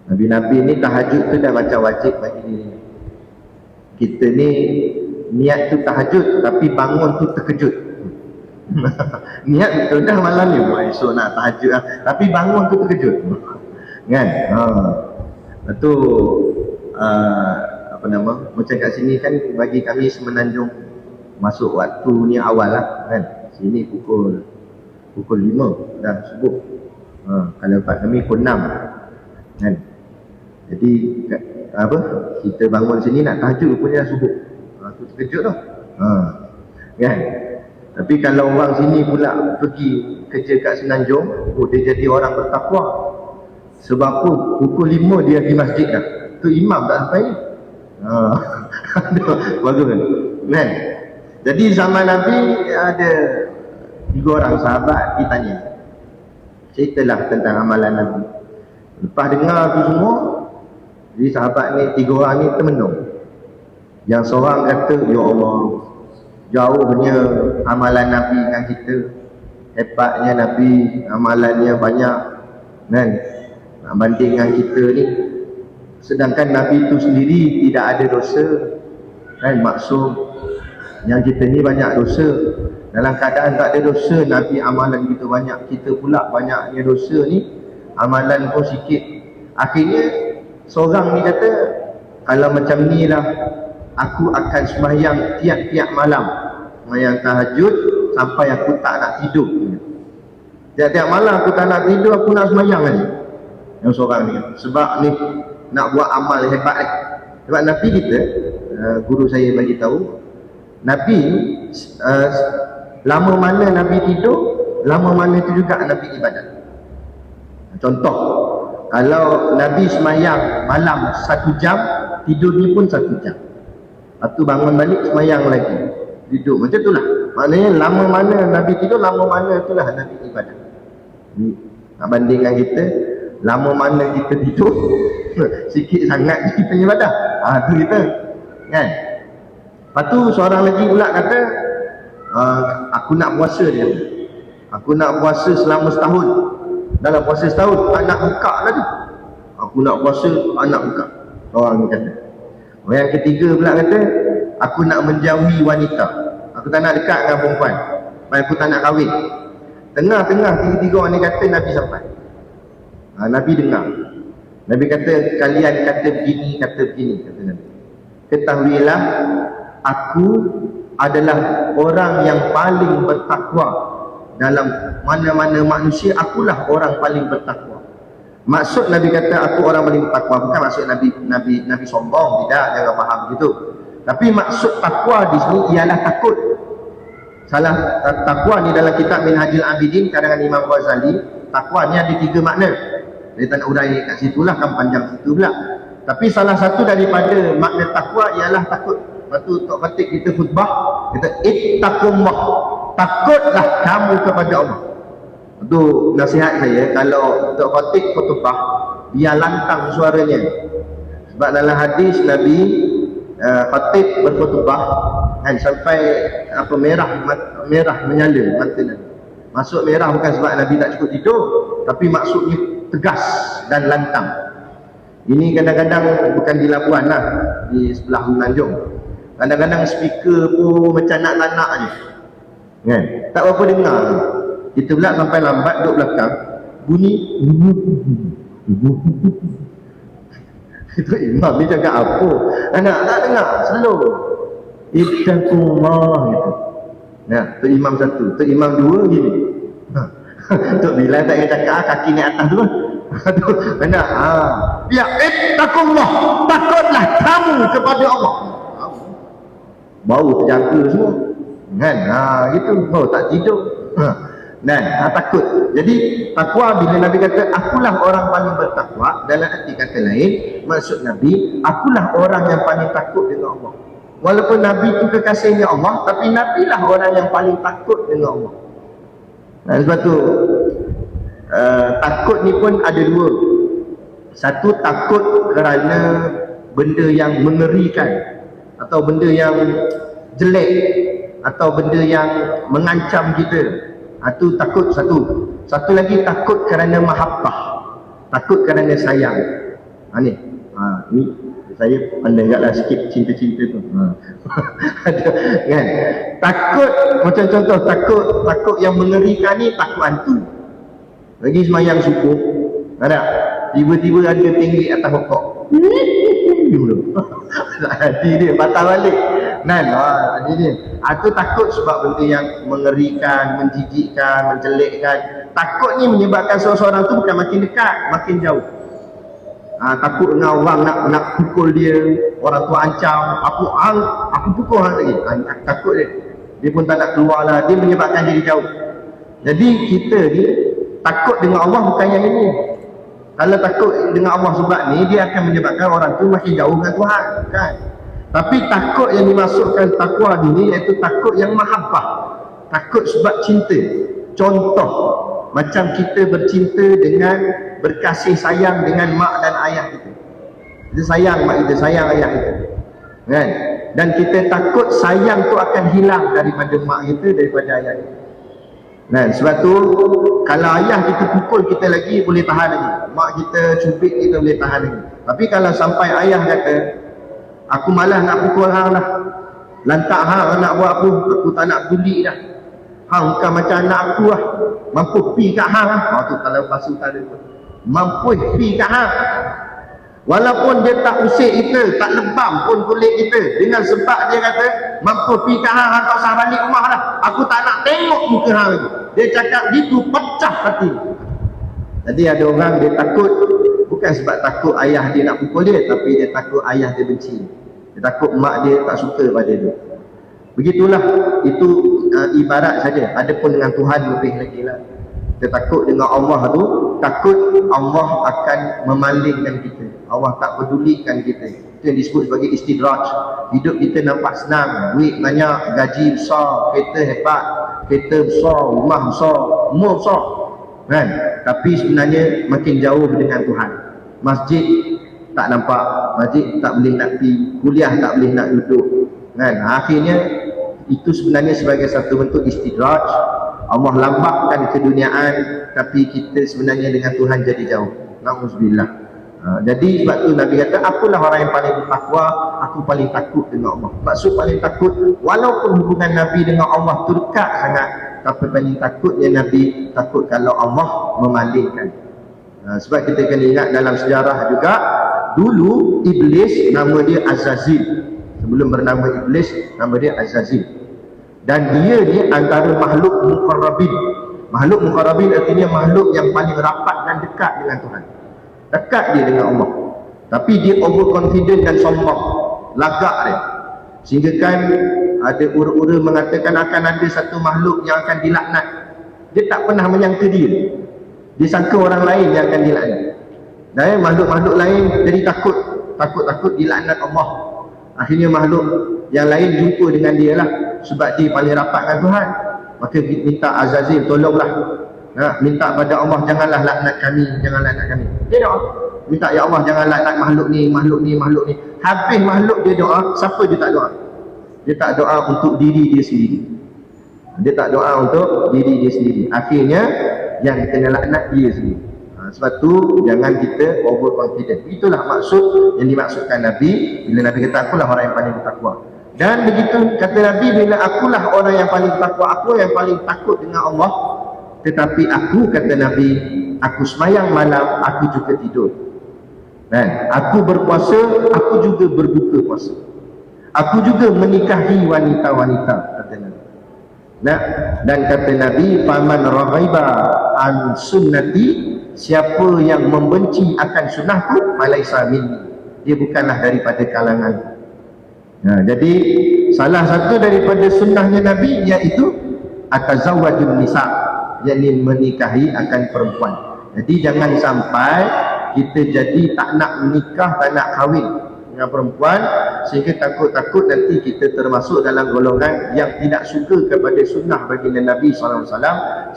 Nabi-Nabi ni tahajud tu dah macam wajib bagi diri. Kita ni niat tu tahajud tapi bangun tu terkejut. Niat betul dah malam ni esok nak tahajud lah, tapi bangun tu terkejut kan. Itu apa nama, macam kat sini kan bagi kami Semenanjung masuk waktu ni awal lah kan. Sini pukul 5 dah subuh. Kalau tempat kami pukul 6. kan. Jadi apa, kita bangun sini nak tahajud rupanya subuh, tu terkejut tu, kan. Tapi kalau orang sini pula pergi kerja kat Semenanjung, dia jadi orang bertakwa. Sebab apa? Pukul 5 dia pergi masjid dah, tu imam tak sampai ni. Bagus kan. Kan? Jadi zaman Nabi ada 3 orang sahabat ditanya, ceritalah tentang amalan Nabi. Lepas dengar tu semua, jadi sahabat ni 3 orang ni termenung. Yang seorang kata, ya Allah, jauhnya amalan Nabi dengan kita, hebatnya Nabi, amalannya banyak, kan, banding dengan kita ni. Sedangkan Nabi itu sendiri tidak ada dosa, kan, maksum. Yang kita ni banyak dosa. Dalam keadaan tak ada dosa, Nabi amalan kita banyak, kita pula banyaknya dosa ni, amalan pun sikit. Akhirnya seorang ni kata, kalau macam ni lah, aku akan sembahyang tiap-tiap malam, sembahyang tahajud sampai aku tak nak tidur. Tiap-tiap malam aku tak nak tidur, aku nak sembahyang lagi. Yang seorang ni, sebab ni nak buat amal hebat. Sebab Nabi kita, guru saya bagi tahu, Nabi lama mana Nabi tidur, lama mana itu juga Nabi ibadat. Contoh, kalau Nabi sembahyang malam 1 jam, tidurnya pun 1 jam. Lepas tu bangun balik sembahyang lagi, tidur. Macam itulah. Maknanya lama mana Nabi tidur, lama mana itulah Nabi ibadat. Nak bandingkan kita, lama mana kita tidur, sikit sangat kita ibadah. Tu kita, kan. Lepas tu seorang lagi pula kata, aku nak puasa dia. Aku nak puasa selama setahun. Dalam puasa setahun, tak nak buka lagi. Aku nak puasa, tak nak buka. Orang ni kata. Orang yang ketiga pula kata, aku nak menjauhi wanita. Aku tak nak dekat dengan perempuan. Aku tak nak kahwin. Tengah-tengah tiga-tiga orang ni kata Nabi sampai. Nabi dengar. Nabi kata, kalian kata begini, kata Nabi. Ketahuilah, aku adalah orang yang paling bertakwa dalam mana-mana manusia. Akulah orang paling bertakwa. Maksud Nabi kata aku orang paling bertakwa, bukan maksud Nabi sombong, tidak, jangan faham begitu. Tapi maksud takwa di sini ialah takut. Salah, takwa ni dalam kitab Minhajul Abidin karangan Imam Ghazali, takwa ni ada 3 makna. Dia tak nak urai kat situlah, kan panjang situ pula. Tapi salah satu daripada makna takwa ialah takut. Lepas tu Tok Khatib kita khutbah, kata ittaqullah, takutlah kamu kepada Allah. Itu nasihat saya, kalau Tok Khatib khutbah, biar lantang suaranya. Sebab dalam hadis Nabi, Khatib berkhutbah kan, sampai apa merah menyala mata Nabi. Maksud merah bukan sebab Nabi tak cukup tidur, tapi maksudnya tegas dan lantang. Ini kadang-kadang bukan di Labuan lah, di sebelah Semenanjung. Kadang-kadang speaker pun macam nak je, kan? Tak berapa dengar. Kita pula sampai lambat duduk belakang, bunyi itu imam ni cakap apa? Anak tak dengar, slow. Ittaqullah gitu. Nah, tu imam satu, tu imam dua gini. Tok Bilal tak payah cakap, kaki ni atas tu. Benar. Ya, ittaqullah, takutlah kamu kepada Allah. Bau terjaga semua, kan? Gitu. Bau tak tidur. Dan takut. Jadi takwa, bila Nabi kata akulah orang paling bertakwa, dalam arti kata lain, maksud Nabi, akulah orang yang paling takut dengan Allah. Walaupun Nabi itu kekasihnya Allah, tapi Nabi lah orang yang paling takut dengan Allah. Nah, sebab tu takut ni pun ada 2. Satu, takut kerana benda yang mengerikan, atau benda yang jelek, atau benda yang mengancam kita. Itu takut satu. Satu lagi takut kerana mahabbah, takut kerana sayang. Ni saya pandai agaklah sikit cinta-cinta tu. Ada kan? Takut macam contoh, takut yang mengerikan ni, takut hantu. Lagi sembahyang subuh, ada tiba-tiba ada tinggi atas pokok. Hati dia patah balik. Kan? Dia. Aku takut sebab benda yang mengerikan, menjijikkan, menjelekkan. Takut ni menyebabkan seseorang tu bukan makin dekat, makin jauh. takut dengan orang nak pukul dia, orang tua ancam, aku pukul hang lagi. Takut dia pun tak nak keluar lah, dia menyebabkan diri jauh. Jadi kita ni takut dengan Allah bukan yang ini. Kalau takut dengan Allah sebab ni, dia akan menyebabkan orang tu makin jauh dengan Tuhan, kan? Tapi takut yang dimasukkan takwa ni iaitu takut yang mahabbah, takut sebab cinta. Contoh macam kita bercinta dengan berkasih sayang dengan mak dan ayah kita. Kita sayang mak kita, sayang ayah kita, kan? Dan kita takut sayang tu akan hilang daripada mak kita, daripada ayah kita. Nah, sebab tu kalau ayah kita pukul kita lagi boleh tahan lagi, mak kita cubit kita boleh tahan lagi. Tapi kalau sampai ayah kata, aku malas nak pukul hang dah, lantak hang nak buat aku tak nak peduli dah, hang bukan macam anak aku lah, mampu pi kat hang lah. Tu kalau bahasa utara tu, mampu pi kat hang. Walaupun dia tak usik kita, tak lebam pun kulit kita, dengan sebab dia kata mampu pi kat hang, hang tak usah balik rumah dah, aku tak nak tengok muka hang lagi. Dia cakap gitu, pecah hati. Jadi ada orang dia takut, bukan sebab takut ayah dia nak pukul dia, tapi dia takut ayah dia benci, dia takut mak dia tak suka pada dia. Begitulah, itu ibarat saja. Adapun dengan Tuhan lebih lagi lah. Kita takut dengan Allah tu, takut Allah akan memalingkan kita, Allah tak pedulikan kita. Itu yang disebut sebagai istidraj. Hidup kita nampak senang, duit banyak, gaji besar, kereta hebat, kereta besar, rumah besar, umur besar, kan? Tapi sebenarnya makin jauh dengan Tuhan. Masjid tak nampak, masjid tak boleh nak pergi, kuliah tak boleh nak duduk, kan? Akhirnya itu sebenarnya sebagai satu bentuk istidraj. Allah lambatkan keduniaan, tapi kita sebenarnya dengan Tuhan jadi jauh. Na'udzubillah. Jadi sebab tu Nabi kata, akulah orang yang paling bertakwa, aku paling takut dengan Allah. Maksud paling takut, walaupun hubungan Nabi dengan Allah tu dekat sangat, tapi paling takutnya Nabi takut kalau Allah memalingkan. Sebab kita kena ingat dalam sejarah juga, dulu Iblis nama dia Azazil. Sebelum bernama Iblis, nama dia Azazil. Dan dia ni antara makhluk muqarrabin. Makhluk muqarrabin artinya makhluk yang paling rapat dan dekat dengan Tuhan. Dekat dia dengan Allah. Tapi dia overconfident dan sombong, lagak dia. Sehingga kan ada ura-ura mengatakan akan ada satu makhluk yang akan dilaknat. Dia tak pernah menyangka dia. Dia sangka orang lain yang akan dilaknat. Dan makhluk-makhluk lain jadi takut dilaknat Allah. Akhirnya makhluk yang lain jumpa dengan dia lah, sebab dia paling rapat dengan Tuhan. Maka minta Azazil, tolonglah, minta pada Allah, janganlah laknat kami, jangan laknat kami. Dia doa, minta ya Allah jangan laknat makhluk ni. Habis makhluk dia doa, siapa dia tak doa? Dia tak doa untuk diri dia sendiri. Dia tak doa untuk diri dia sendiri. Akhirnya yang kena laknat dia sendiri. Sebab tu jangan kita overconfident. Itulah maksud yang dimaksudkan Nabi bila Nabi kata akulah orang yang paling bertakwa. Dan begitu kata Nabi, bila akulah orang yang paling bertakwa, aku yang paling takut dengan Allah. Tetapi aku, kata Nabi, aku sembahyang malam, aku juga tidur. Dan aku berpuasa, aku juga berbuka puasa. Aku juga menikahi wanita-wanita, kata Nabi. Dan kata Nabi, faman raghiba an sunnati, siapa yang membenci akan sunnahku, falaisa minni, dia bukanlah daripada kalangan. Jadi salah satu daripada sunnahnya Nabi iaitu atazawwajun nisa, yakni menikahi akan perempuan. Jadi jangan sampai kita jadi tak nak menikah, tak nak kahwin dengan perempuan, sehingga takut-takut nanti kita termasuk dalam golongan yang tidak suka kepada sunnah baginda Nabi SAW,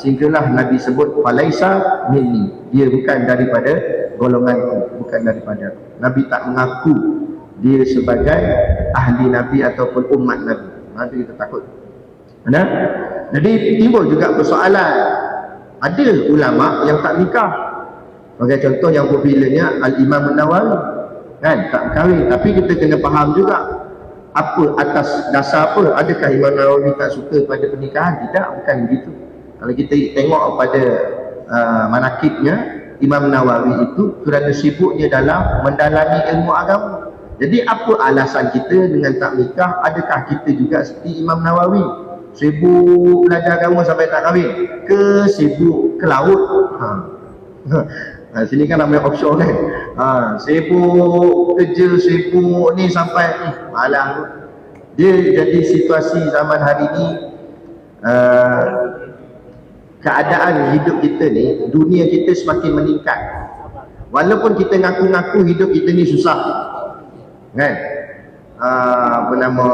sehinggalah Nabi sebut falaisa minni, dia bukan daripada golonganku, bukan daripada. Nabi tak mengaku dia sebagai ahli Nabi ataupun umat Nabi. Nanti kita takut. Jadi timbul juga persoalan, ada ulama yang tak nikah. Sebagai contoh yang popularnya Al-Imam An-Nawawi, kan, tak berkahwin. Tapi kita kena faham juga apa, atas dasar apa. Adakah Imam Nawawi tak suka pada pernikahan? Tidak, bukan begitu. Kalau kita tengok pada manakibnya, Imam Nawawi itu kerana sibuknya dalam mendalami ilmu agama. Jadi apa alasan kita dengan tak nikah? Adakah kita juga seperti Imam Nawawi, sibuk belajar agama sampai tak kahwin? Ke sibuk ke laut? Sini kan ramai offshore kan. Sibuk kerja, sibuk ni sampai malang. Dia jadi situasi zaman hari ni, keadaan hidup kita ni, dunia kita semakin meningkat. Walaupun kita ngaku-ngaku hidup kita ni susah, kan? Apa nama,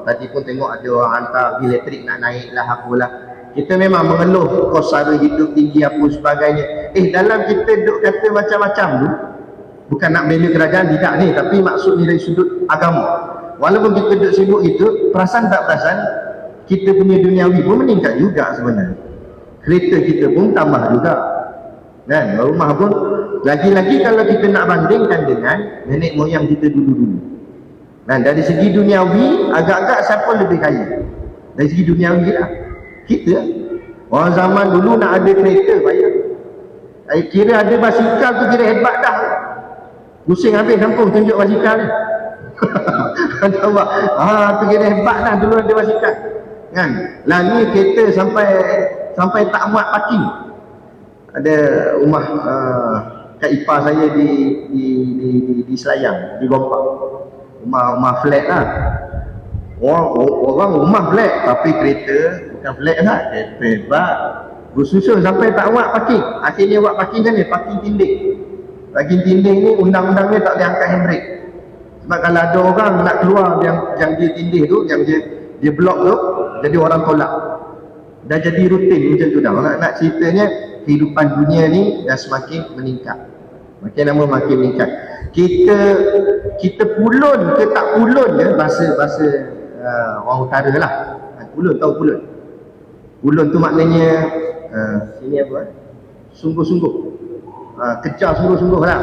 tadi pun tengok ada orang hantar bil elektrik nak naik lah, apalah. Kita memang mengeluh kos sara hidup tinggi apa sebagainya. Dalam kita duk kata macam-macam tu, bukan nak bela kerajaan, tidak ni, tapi maksud ni dari sudut agama. Walaupun kita duk sibuk itu, perasan tak perasan, kita punya duniawi pun meningkat juga sebenarnya. Kereta kita pun tambah juga, kan? Rumah pun, lagi-lagi kalau kita nak bandingkan dengan nenek moyang kita dulu-dulu. Dan dari segi duniawi, agak-agak siapa lebih kaya? Dari segi duniawi lah, kita. Orang zaman dulu nak ada kereta payah. Kira ada basikal tu kira hebat dah. Pusing habis kampung tunjuk basikal ni. Nampak? Tu kira hebat dah dulu ada basikal, kan? Lah ni kereta sampai tak muat parking. Ada rumah kat ipar saya di Selayang, di Gompak. Rumah flat lah. Orang rumah flat tapi kereta bukan flat lah, kereta hebat. Bersusun sampai tak muat parking. Akhirnya buat parking kan ni, parking tindih. Parking tindih ni undang-undangnya tak boleh angkat handbrake. Sebab kalau ada orang nak keluar yang dia tindih tu, yang dia blok tu, jadi orang tolak. Dah jadi rutin macam tu dah. Nak ceritanya, kehidupan dunia ni dah semakin meningkat. Makin lama makin meningkat. Kita pulun ke tak pulun je, bahasa orang utara lah. Pulun, tahu pulun? Pulun tu maknanya sini apa? Sungguh-sungguh. Kejar sungguh-sungguh lah.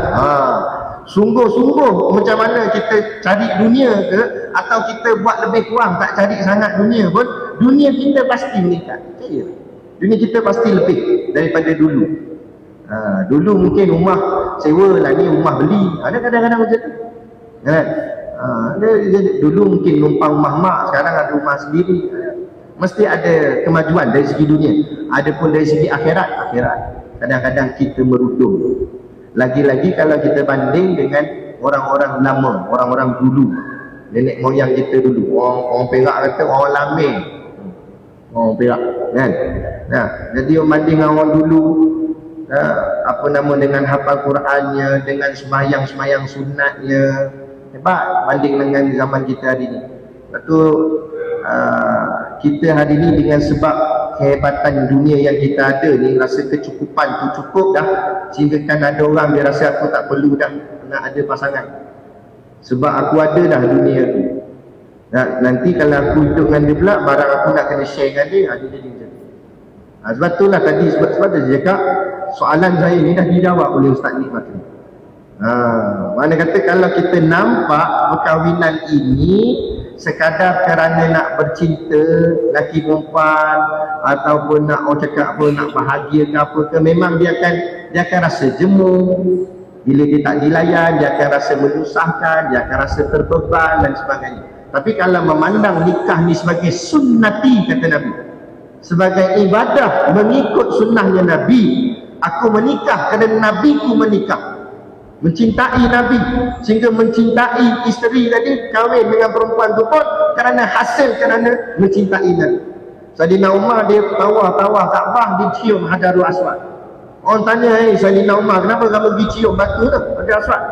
Sungguh-sungguh macam mana kita cari dunia ke, atau kita buat lebih kurang tak cari sangat dunia pun, dunia kita pasti meningkat. Percaya? Dunia kita pasti lebih daripada dulu. Dulu mungkin rumah sewa lah, ni rumah beli. Ada kadang-kadang macam tu, kan? Dulu mungkin numpang rumah mak, sekarang ada rumah sendiri. Mesti ada kemajuan dari segi dunia. Adapun dari segi akhirat, kadang-kadang kita merudum. Lagi-lagi kalau kita banding dengan orang-orang lama, orang-orang dulu, nenek moyang kita dulu. Orang Perak kata orang laming. Orang Perak, kan? Nah, jadi banding dengan orang dulu, apa nama, dengan hafal Qurannya, dengan semayang sunatnya, hebat banding dengan zaman kita hari ini. Lepas tu kita hari ini dengan sebab kehebatan dunia yang kita ada ni, rasa kecukupan tu cukup dah, sehingga kan ada orang dia rasa aku tak perlu dah nak ada pasangan, sebab aku ada dah dunia tu. Nanti kalau aku hidup dengan dia pula, barang aku nak kena share dengan dia, dia jadi macam tu. Sebab tu lah tadi, sebab tu saya cakap soalan saya ni dah dijawab oleh Ustaz Nik Makri. Mana kata kalau kita nampak perkahwinan ini sekadar kerana nak bercinta, laki perempuan, ataupun nak orang cakap apa, nak bahagia ke apa ke, memang dia akan rasa jemu. Bila dia tak dilayan, dia akan rasa menyusahkan, dia akan rasa terbeban dan sebagainya. Tapi kalau memandang nikah ni sebagai sunnati, kata Nabi, sebagai ibadah mengikut sunnahnya Nabi, aku menikah kerana Nabiku menikah, mencintai Nabi, sehingga mencintai isteri tadi, kahwin dengan perempuan tu pun kerana hasil kerana mencintai Nabi. Sayyidina Umar dia tawaf Kaabah, dia cium Hajarul Aswad. Orang tanya, Sayyidina Umar, kenapa kamu pergi cium batu tu, Hajarul Aswad?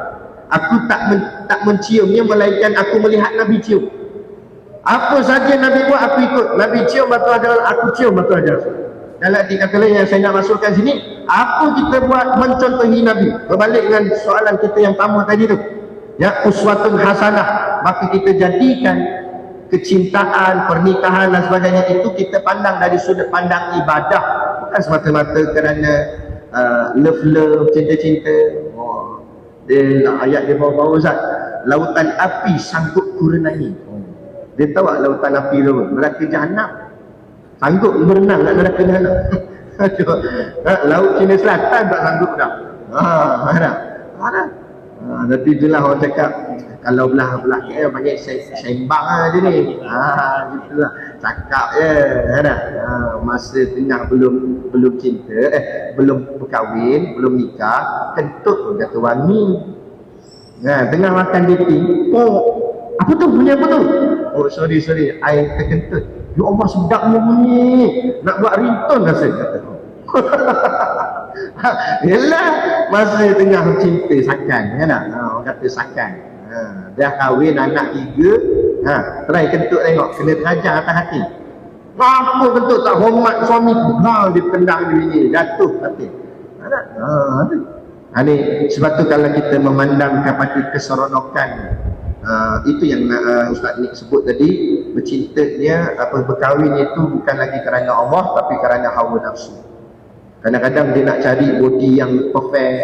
Aku tak menciumnya, melainkan aku melihat Nabi cium. Apa saja Nabi buat aku ikut. Nabi cium batu Hajarul, aku cium batu Hajarul. Dalam kata lain yang saya nak masukkan sini, apa kita buat mencontohi Nabi? Berbalik dengan soalan kita yang pertama tadi tu, ya, uswatun hasanah. Maka kita jadikan kecintaan, pernikahan dan sebagainya itu kita pandang dari sudut pandang ibadah, bukan semata-mata kerana love, cinta-cinta. Ayat dia bawa-bawa Ustaz, lautan api sanggup kurenangi. Dia tahu tak lautan api tu, neraka jahanam, sanggup berenang kat neraka jahanam. Laut Cina Selatan tak sanggup dah. Mana? Tapi itulah orang cakap, Kalau belah KL banyak sembang aja ni. Gitulah. Cakap je, kan? Masa tengah belum cinta, belum berkahwin, belum nikah, kentut pun kata wangi. Tengah makan dating, apa tu? Bunyi apa tu? Oh sorry, I terkentut. Ya Allah, sedapnya bunyi. Nak buat ringtone rasa, kata. Yelah, masa tengah cinta sakan, kan? Orang kata sakan. Dah kahwin anak 3, try kentut tengok, kena terajar atas hati. Apa kentut tak hormat suami tu? Dia tendang dia bini, jatuh hati. Ni sebab tu kalau kita memandang kepada keseronokan, itu yang Ustaz Nik sebut tadi, bercintanya berkahwin itu bukan lagi kerana Allah tapi kerana hawa nafsu. Kadang-kadang dia nak cari body yang perfect,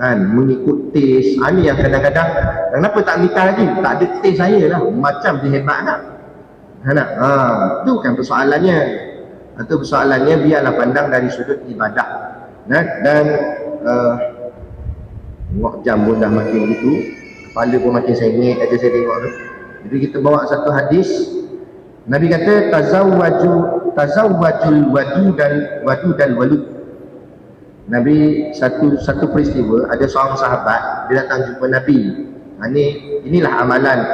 kan, mengikut taste. Ni yang kadang-kadang, kenapa tak nikah lagi? Tak ada taste saya lah, macam dia hebat nak. Itu kan persoalannya. Itu persoalannya, biarlah pandang dari sudut ibadah. Dan jam pun dah makin gitu, kepala pun makin sengit aja saya tengok tu. Jadi kita bawa satu hadis, Nabi kata tazawwajul wadu dan walud. Nabi satu peristiwa, ada seorang sahabat dia datang jumpa Nabi. Inilah amalan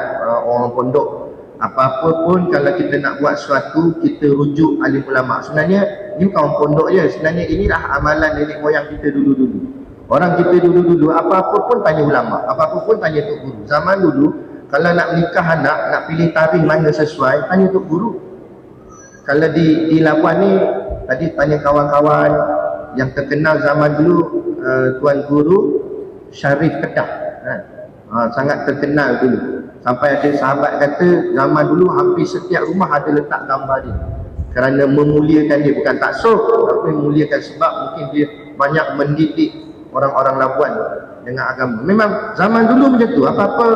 orang pondok. Apa-apa pun kalau kita nak buat sesuatu, kita rujuk alim ulama. Sebenarnya ni bukan orang pondok je, sebenarnya inilah amalan nenek moyang kita dulu-dulu. Orang kita dulu-dulu apa-apa pun tanya ulama, apa-apa pun tanya tok guru. Zaman dulu kalau nak menikah anak, nak pilih tarikh mana sesuai, tanya tok guru. Kalau di Labuan ni, tadi tanya kawan-kawan yang terkenal zaman dulu, Tuan Guru Syarif Kedah, sangat terkenal dulu. Sampai ada sahabat kata zaman dulu hampir setiap rumah ada letak gambar dia, kerana memuliakan dia, bukan taksub tapi memuliakan, sebab mungkin dia banyak mendidik orang-orang Labuan dengan agama. Memang zaman dulu macam tu, apa-apa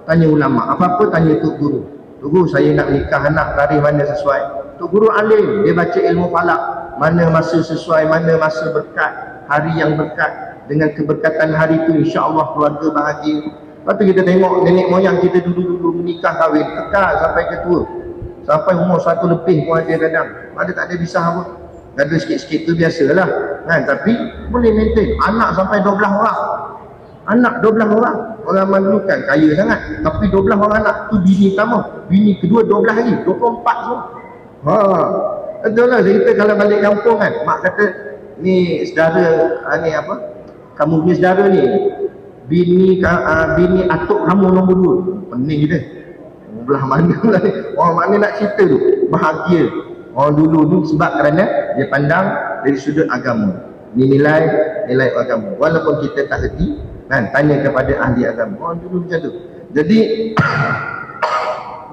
tanya ulama, apa-apa tanya tok guru. Tok guru, saya nak nikah anak, tarikh mana sesuai. Tok guru alim, dia baca ilmu falak, mana masa sesuai, mana masa berkat, hari yang berkat. Dengan keberkatan hari itu insya-Allah keluarga bahagia. Lepas tu kita tengok nenek moyang kita dulu-dulu menikah kahwin kekal sampai ke tua, sampai umur 1 lebih pun ada kadang. Ada tak ada pisah apa, gaduh sikit-sikit tu biasalah, kan? Tapi boleh maintain anak sampai 12 orang. Anak 12 orang. Orang dulu kan kaya sangat, tapi 12 orang anak tu bini pertama, bini kedua 12 lagi, 24 semua. Betul lah cerita kalau balik kampung kan, mak kata ni saudara, ni apa, kamu punya saudara ni, bini atuk kamu nombor 2. Pening kita. Belah mana lah ni, orang mana nak cerita tu, bahagia. Orang dulu tu sebab kerana dia pandang dari sudut agama. Ni nilai agama. Walaupun kita tak reti, kan, tanya kepada ahli agama. Orang dulu macam tu. Jadi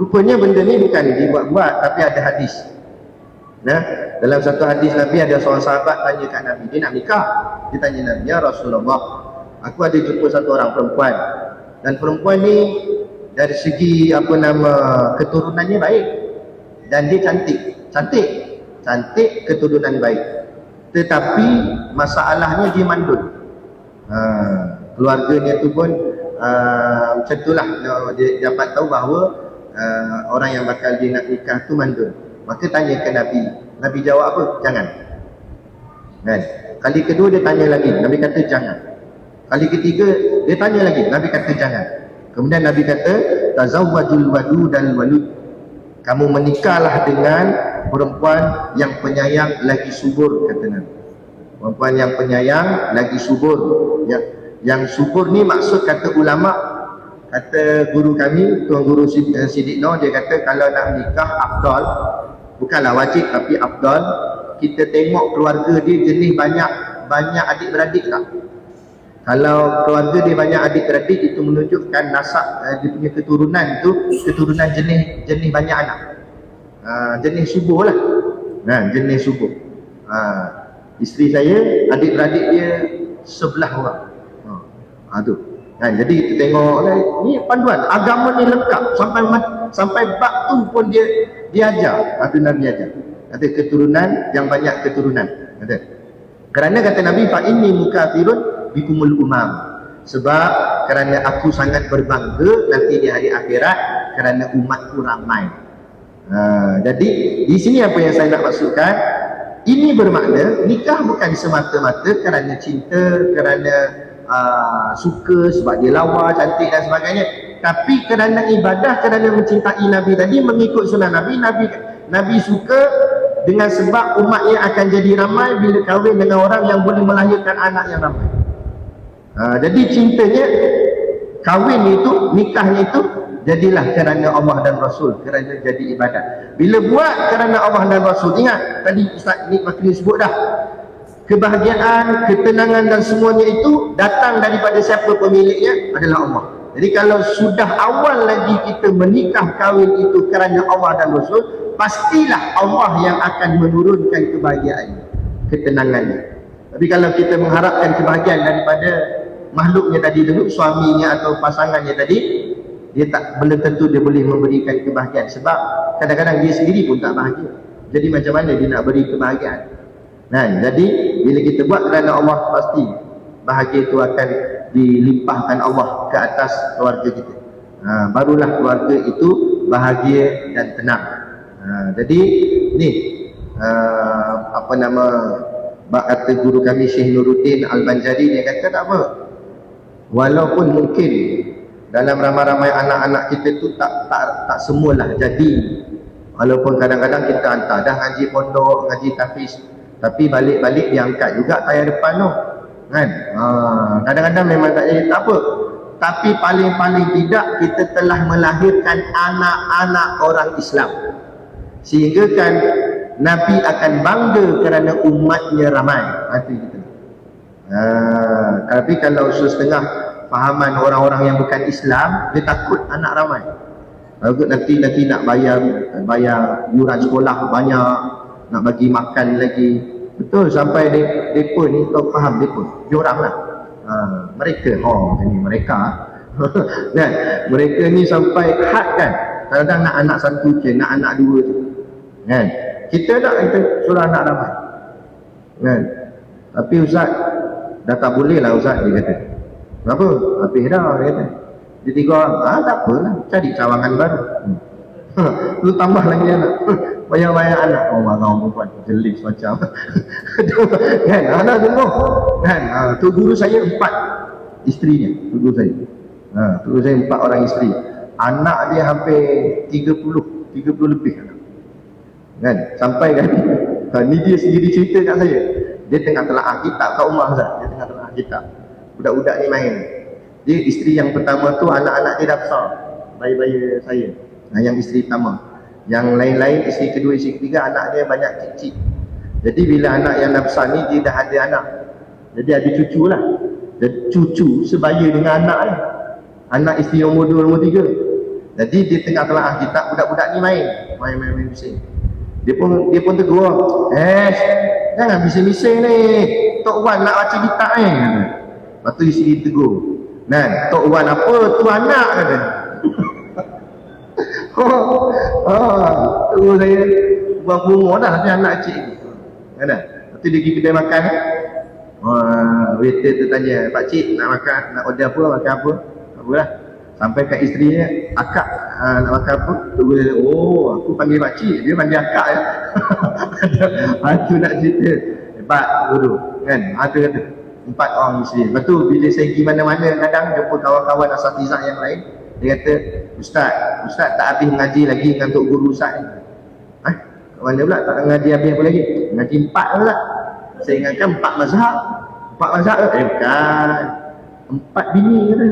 rupanya benda ni bukan dibuat-buat, tapi ada hadis. Dalam satu hadis Nabi, ada seorang sahabat tanya kat Nabi, dia nak nikah. Dia tanya Nabi, ya Rasulullah, aku ada jumpa satu orang perempuan, dan perempuan ni dari segi keturunannya baik, dan dia cantik, keturunan baik, tetapi masalahnya dia mandul. Keluarganya tu pun macam itulah, dia dapat tahu bahawa orang yang bakal dia nak nikah tu mandul. Maka tanya ke Nabi, Nabi jawab apa? Jangan. Kan? Kali kedua dia tanya lagi, Nabi kata jangan. Kali ketiga dia tanya lagi, Nabi kata jangan. Kemudian Nabi kata tazawwajul wadu dan walud. Kamu menikahlah dengan perempuan yang penyayang lagi subur, kata Nabi. Perempuan yang penyayang lagi subur. Yang subur ni maksud, kata ulama, kata guru kami, Tuan Guru Siddiq Noh, dia kata kalau nak nikah afdal, bukanlah wajib tapi afdal, kita tengok keluarga dia jenis banyak adik-beradik tak. Kalau keluarga dia banyak adik-beradik, itu menunjukkan nasab dia punya keturunan tu, keturunan jenis banyak anak. Jenis subur lah. Jenis subur. Isteri saya, adik-beradik dia 11 orang. Tu. Jadi kita tengok ni panduan agama ni lengkap, sampai bab tu pun dia ajar. Itu Nabi ajar. Kata keturunan yang banyak keturunan. Kata. Kerana kata Nabi, fa inni mukathirun bikumul umam. Sebab kerana aku sangat berbangga nanti di hari akhirat kerana umatku ramai. Jadi di sini apa yang saya nak maksudkan, ini bermakna nikah bukan semata-mata kerana cinta, kerana suka sebab dia lawa, cantik dan sebagainya, tapi kerana ibadah, kerana mencintai Nabi tadi, mengikut sunnah Nabi. Nabi suka dengan sebab umatnya akan jadi ramai bila kahwin dengan orang yang boleh melahirkan anak yang ramai. Jadi cintanya, kahwin itu, nikahnya itu jadilah kerana Allah dan Rasul, kerana jadi ibadat. Bila buat kerana Allah dan Rasul, ingat tadi Ustaz Nik Makri sebut dah, kebahagiaan, ketenangan dan semuanya itu datang daripada siapa pemiliknya, adalah Allah. Jadi kalau sudah awal lagi kita menikah kahwin itu kerana Allah dan Rasul, pastilah Allah yang akan menurunkan kebahagiaan, ketenangannya. Tapi kalau kita mengharapkan kebahagiaan daripada makhluknya tadi dulu, suaminya atau pasangannya tadi, dia belum tentu dia boleh memberikan kebahagiaan, sebab kadang-kadang dia sendiri pun tak bahagia. Jadi macam mana dia nak beri kebahagiaan? Jadi bila kita buat kerana Allah, pasti bahagia itu akan dilimpahkan Allah ke atas keluarga kita. Barulah keluarga itu bahagia dan tenang. Jadi ni apa nama, kata guru kami Syekh Nuruddin Al-Banjari, dia kata tak apa, walaupun mungkin dalam ramai-ramai anak-anak kita tu tak semualah jadi, walaupun kadang-kadang kita hantar dah ngaji pondok, ngaji tahfiz, tapi balik-balik diangkat juga tayar depan tu kan. Kadang-kadang memang tak jadi, tak apa, tapi paling-paling tidak kita telah melahirkan anak-anak orang Islam, sehingga kan Nabi akan bangga kerana umatnya ramai. Itu kita. Tapi kalau setengah fahaman orang-orang yang bukan Islam, dia takut anak ramai, nanti nak bayar yuran sekolah banyak, nak bagi makan lagi. Betul, sampai mereka ni, kau faham mereka, diorang lah, mereka, ini mereka kan, mereka ni sampai had kan, kadang-kadang nak anak satu je, nak anak dua je kan. Kita suruh anak ramai kan. Tapi Ustaz dah tak boleh lah Ustaz, dia kata. Kenapa? Habis dah, dia kata. Dia 3 orang, tak apalah, cari cawangan baru. Lu tambah lagi anak, banyak-banyak anak. Marah orang perempuan, jelis macam kan, anak semua kan. Tu guru saya 4 isterinya, tu guru saya. Tu guru saya 4 orang isteri. Anak dia hampir 30 lebih anak kan. Sampai kan, ni dia sendiri cerita kat saya, dia tengah telaah kitab kat rumah Ustaz, dia tengah telaah kitab, budak-budak ni main. Dia isteri yang pertama tu, anak-anak dia dah besar, bayi-bayi saya. Yang isteri pertama. Yang lain-lain, isteri kedua, isteri ketiga, anak dia banyak kecil. Jadi bila anak yang dah besar ni, dia dah ada anak, jadi ada cucu lah. Dan cucu sebaya dengan anak ni, anak isteri nombor 2, nombor 3. Jadi dia tengah telaah kitab, budak-budak ni main bising. Dia pun tegur, jangan bising-bising ni, Tok Wan nak baca kitab ni. Lepas tu isteri tegur, Tok Wan apa, tu anak kata. Tegur saya, buang bunga dah tapi anak kecil ni kan. Lepas tu dia pergi kedai makan, waiter tu tanya, pakcik nak makan, nak order apa, makan apa? Apalah. Sampai kat isteri dia, akak nak makan apa? Tegur dia, aku panggil pakcik, dia panggil akak ya. Itu nak cerita hebat guru kan. Itu kata 4 orang isteri. Lepas tu bila saya pergi mana-mana, kadang jumpa kawan-kawan asatizah yang lain, dia kata, Ustaz tak habis mengaji lagi dengan Tok Guru Ustaz ni. Mana pula tak mengaji habis apa lagi? Mengaji 4 pula. Saya ingatkan 4 mazhab. 4 mazhab ke? Bukan, 4 bini kata.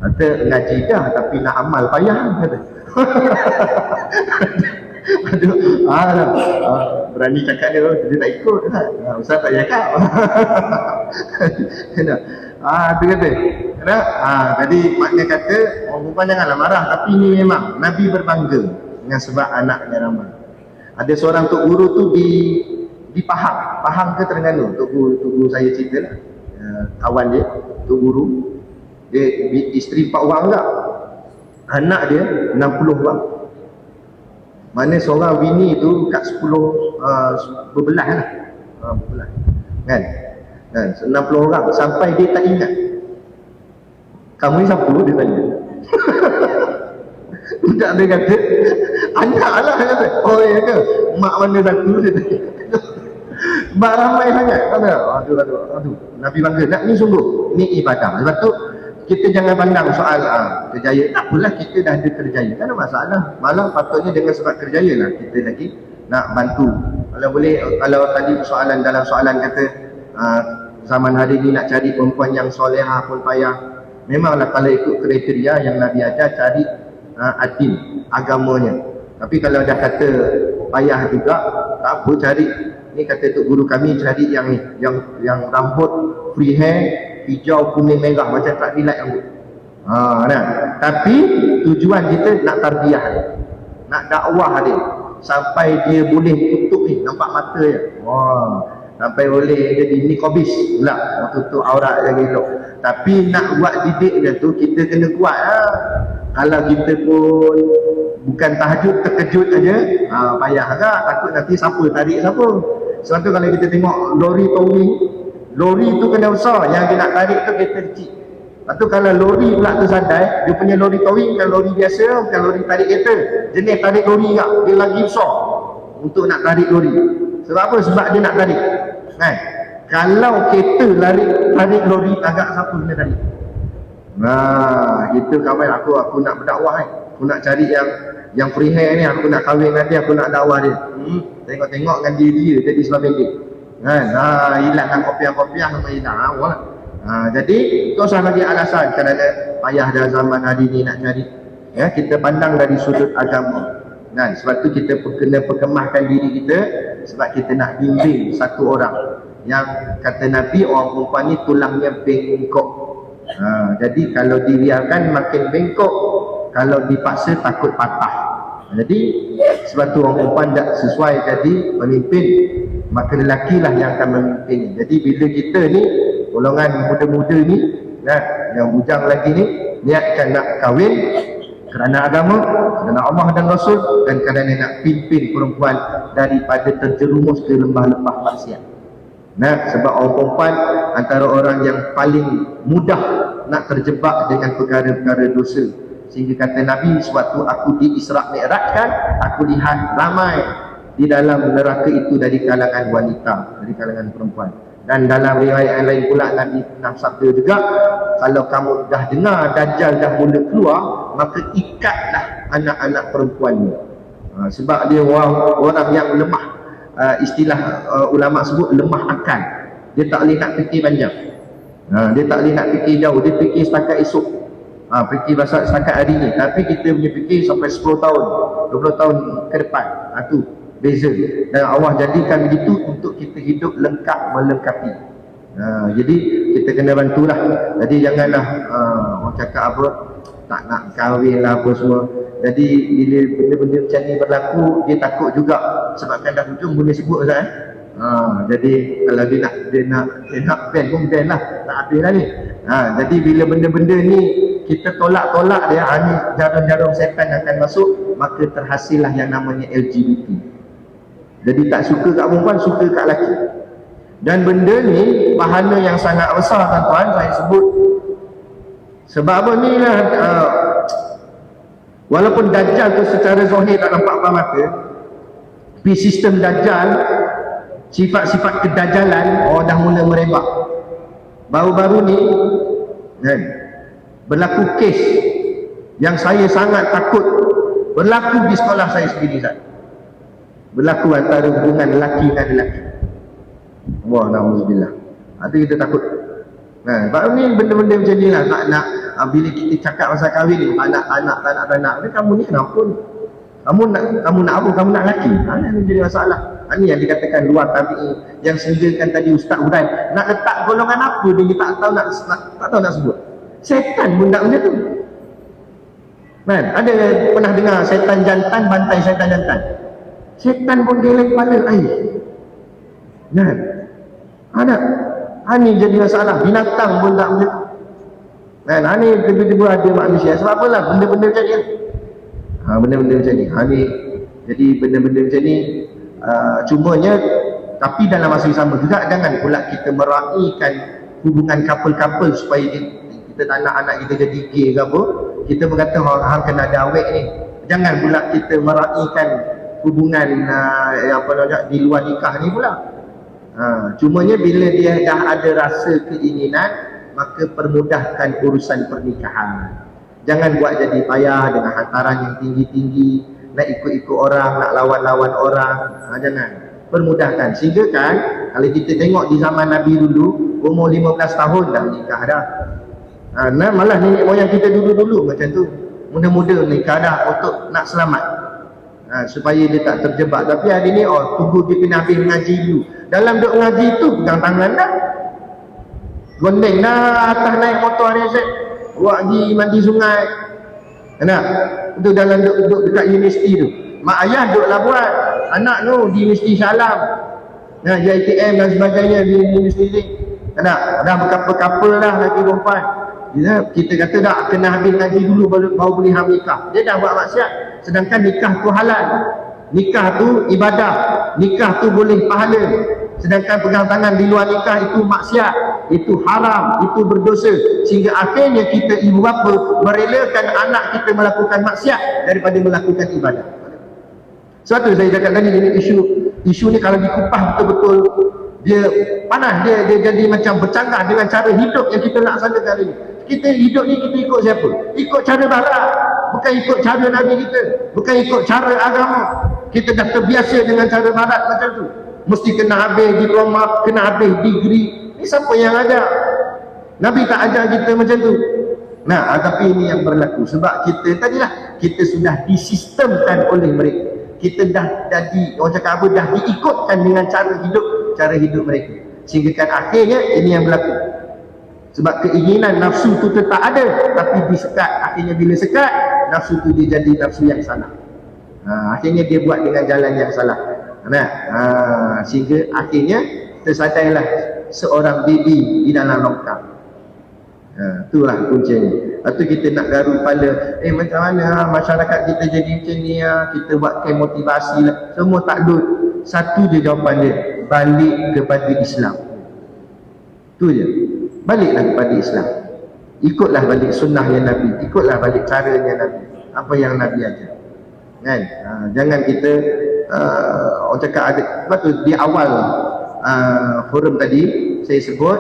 Kata ngaji dah tapi nak amal payah kata. Aduh, berani cakap dia tak ikut kan. Ustaz tak cakap. Tu kata. Tadi makna kata orang perempuan janganlah marah, tapi ini memang Nabi berbangga dengan sebab anaknya ramai. Ada seorang tok guru tu di Pahang ke Terengganu, tok guru saya cerita lah. Kawan dia, tok guru, dia isteri 4 orang tak, anak dia 60 orang. Mana seorang bini tu kat 10 berbelah lah, berbelah kan 60 orang, sampai dia tak ingat Kamu ni siapa? Dia tanya. Budak dia kata, anak lah dia kata. Oh ya ke? Mak mana satu? Dia tanya. Mak ramai sangat. Aduh. Nabi bangga. Nak ni sungguh. Ni ibadah. Sebab tu, kita jangan pandang soal kerjaya. Tak apalah, kita dah ada kerjaya. Tak ada masalah. Malah patutnya dengan sebab kerjaya lah kita lagi nak bantu. Kalau boleh, kalau tadi soalan dalam soalan kata zaman hari ni nak cari perempuan yang solehah pun payah. Memanglah kalau ikut kriteria yang Nabi ajar, cari adil agamanya. Tapi kalau dah kata payah juga, tak apa, cari. Ni kata tok guru kami, cari yang ni, yang rambut free hair, hijau, kuning, merah, macam tak dilat rambut. Nah. Tapi tujuan kita nak tarbiyah dia, nak dakwah dia, sampai dia boleh tutup ni, nampak mata dia. Sampai boleh jadi nikobis pula, tutup aurat yang elok. Tapi nak buat didik dia tu, kita kena kuat lah. Kalau kita pun bukan tahajud, terkejut aja, payah agak, takut nanti siapa tarik siapa. Sebab tu kalau kita tengok lori towing, lori tu kena besar, yang dia nak tarik tu kereta kecil. Lepas tu kalau lori pula tu sadai, dia punya lori towing bukan lori biasa, bukan lori tarik kereta, jenis tarik lori tak, dia lagi besar untuk nak tarik lori. Sebab apa? Sebab dia nak tarik kan? Kalau kereta tarik lori, agak siapa kena tarik? Itu kawan aku nak berdakwah kan? Aku nak cari yang free hair ni, aku nak kahwin nanti, aku nak dakwah dia. Tengok-tengok dengan diri dia jadi sebelah pendek kan? Hilangkan kopiah-kopiah sama hilang lah. Jadi tak usah lagi alasan kerana payah dah zaman hari ni nak cari. Kita pandang dari sudut agama. Sebab tu kita kena perkemahkan diri kita, sebab kita nak bimbing satu orang yang kata Nabi, orang perempuan ni tulangnya bengkok. Jadi kalau dibiarkan makin bengkok, kalau dipaksa takut patah. Jadi sebab tu orang perempuan tak sesuai jadi pemimpin, maka lelaki lah yang akan memimpin. Jadi bila kita ni golongan muda-muda ni, yang bujang lagi ni, niatkan nak kahwin kerana agama, kerana Allah dan Rasul, dan kerana nak pimpin perempuan daripada terjerumus ke lembah-lembah maksiat. Sebab orang perempuan antara orang yang paling mudah nak terjebak dengan perkara-perkara dosa. Sehingga kata Nabi, sewaktu aku di-Isra' Mi'rajkan, aku lihat ramai di dalam neraka itu dari kalangan wanita, dari kalangan perempuan. Dan dalam riwayat yang lain pula Nabi pernah sabda juga, kalau kamu dah dengar Dajjal dah mula keluar, maka ikatlah anak-anak perempuanmu. Sebab dia orang yang lemah, istilah ulama sebut lemah akal. Dia tak boleh nak fikir panjang, dia tak boleh nak fikir jauh, dia fikir setakat esok, fikir setakat hari ni. Tapi kita punya fikir sampai 10 tahun 20 tahun ke depan. Itu beza. Dan Allah jadikan begitu untuk kita hidup lengkap melengkapi. Jadi kita kena bantulah. Jadi janganlah orang cakap apa, tak nak kahwin lah apa semua. Jadi bila benda-benda macam ni berlaku, dia takut juga. Sebabkan dah hujung boleh sebut Ustaz. Jadi kalau dia nak ban pun ban lah, tak habis lah ni. Jadi bila benda-benda ni kita tolak dia, ni jarum-jarum setan akan masuk, maka terhasillah yang namanya LGBT. Jadi tak suka kat perempuan, suka kat lelaki. Dan benda ni pahala yang sangat besar tuan-tuan, saya sebut. Sebab apa ni lah, walaupun Dajjal tu secara zahir tak nampak apa mata, tapi sistem Dajjal, sifat-sifat kedajalan, dah mula merebak. Baru-baru ni berlaku kes yang saya sangat takut, berlaku di sekolah saya sendiri Ustaz. Berlaku antara hubungan lelaki dan lelaki. Na'udzubillah. Itu kita takut. Baru ni benda-benda macam ni lah. Tak nak, bila kita cakap pasal kahwin ni, tak nak anak. Kamu ni kenapa ni? Kamu nak apa? Kamu nak lelaki? Ini jadi masalah. Ini yang dikatakan luar tabi'i, yang sehinggakan tadi Ustaz Hudan nak letak golongan apa dia tak tahu nak sebut. Setan pun tak benda tu. Ada pernah dengar setan jantan bantai setan jantan? Setan pun geleng kepala air. Ada. Ini jadi masalah. Binatang pun tak macam tu. Ini tiba-tiba ada manusia. Sebab apalah benda-benda macam ni. Benda-benda macam ni. Jadi benda-benda macam ni, cumanya, tapi dalam masa yang sama juga, jangan pula kita meraihkan hubungan couple-couple supaya kita tak nak anak kita jadi gay ke apa, kita berkata hang kena ada awet ni. Jangan pula kita meraihkan hubungan apa namanya di luar nikah ni pula. Cumanya bila dia dah ada rasa keinginan, maka permudahkan urusan pernikahan. Jangan buat jadi payah dengan hantaran yang tinggi-tinggi, nak ikut-ikut orang, nak lawan-lawan orang. Jangan. Permudahkan. Sehingga kan, kalau kita tengok di zaman Nabi dulu, umur 15 tahun dah nikah dah. Malah nenek moyang kita dulu-dulu macam tu. Muda-muda nikah dah untuk nak selamat. Supaya dia tak terjebak. Tapi hari ni, tunggu dia kena habis mengaji dulu. Dalam duk mengaji tu, pegang tangan dah. Gondeng dah atas naik motor ni, Syed. Buat pergi mandi sungai. Kenapa? Itu dalam duk dekat universiti tu. Mak ayah duklah buat. Anak tu di Universiti Syalam. JITM dan sebagainya di universiti ni. Kenapa? Dah berkapal-kapal lah lagi perempuan. Kita kata dah kena habis ngaji dulu baru boleh ham nikah. Dia dah buat maksiat. Sedangkan nikah tu halal. Nikah tu ibadah. Nikah tu boleh pahala. Sedangkan pegang tangan di luar nikah itu maksiat, itu haram, itu berdosa. Sehingga akhirnya kita ibu bapa merelakan anak kita melakukan maksiat daripada melakukan ibadah. Sebab tu saya cakap tadi, ini isu ni kalau dikupas betul-betul, dia panas, dia jadi macam bercanggah dengan cara hidup yang kita laksanakan hari ni. Kita hidup ni kita ikut siapa? Ikut cara barat, bukan ikut cara Nabi kita, bukan ikut cara agama. Kita dah terbiasa dengan cara barat macam tu. Mesti kena habis diploma, kena habis degree. Ni siapa yang ajar? Nabi tak ajar kita macam tu. Tapi ini yang berlaku. Sebab kita tadilah, kita sudah disistemkan oleh mereka. Kita dah jadi, orang cakap apa, dah diikutkan dengan cara hidup mereka. Sehingga kan akhirnya ini yang berlaku. Sebab keinginan nafsu tu tetap ada, tapi disekat. Akhirnya bila sekat, nafsu tu dia jadi nafsu yang salah. Akhirnya dia buat dengan jalan yang salah. Sehingga akhirnya tersadailah seorang baby di dalam longkang. Itulah kuncinya. Lepas tu kita nak garu kepala, macam mana masyarakat kita jadi macam ni, kita buatkan motivasi lah. Semua tak dud. Satu je jawapan dia, balik kepada Islam. Tu je. Baliklah kepada Islam. Ikutlah balik sunnahnya Nabi, ikutlah balik caranya Nabi, apa yang Nabi ajar. Kan? Jangan kita orang cakap ada. Sebab tu di awal forum tadi saya sebut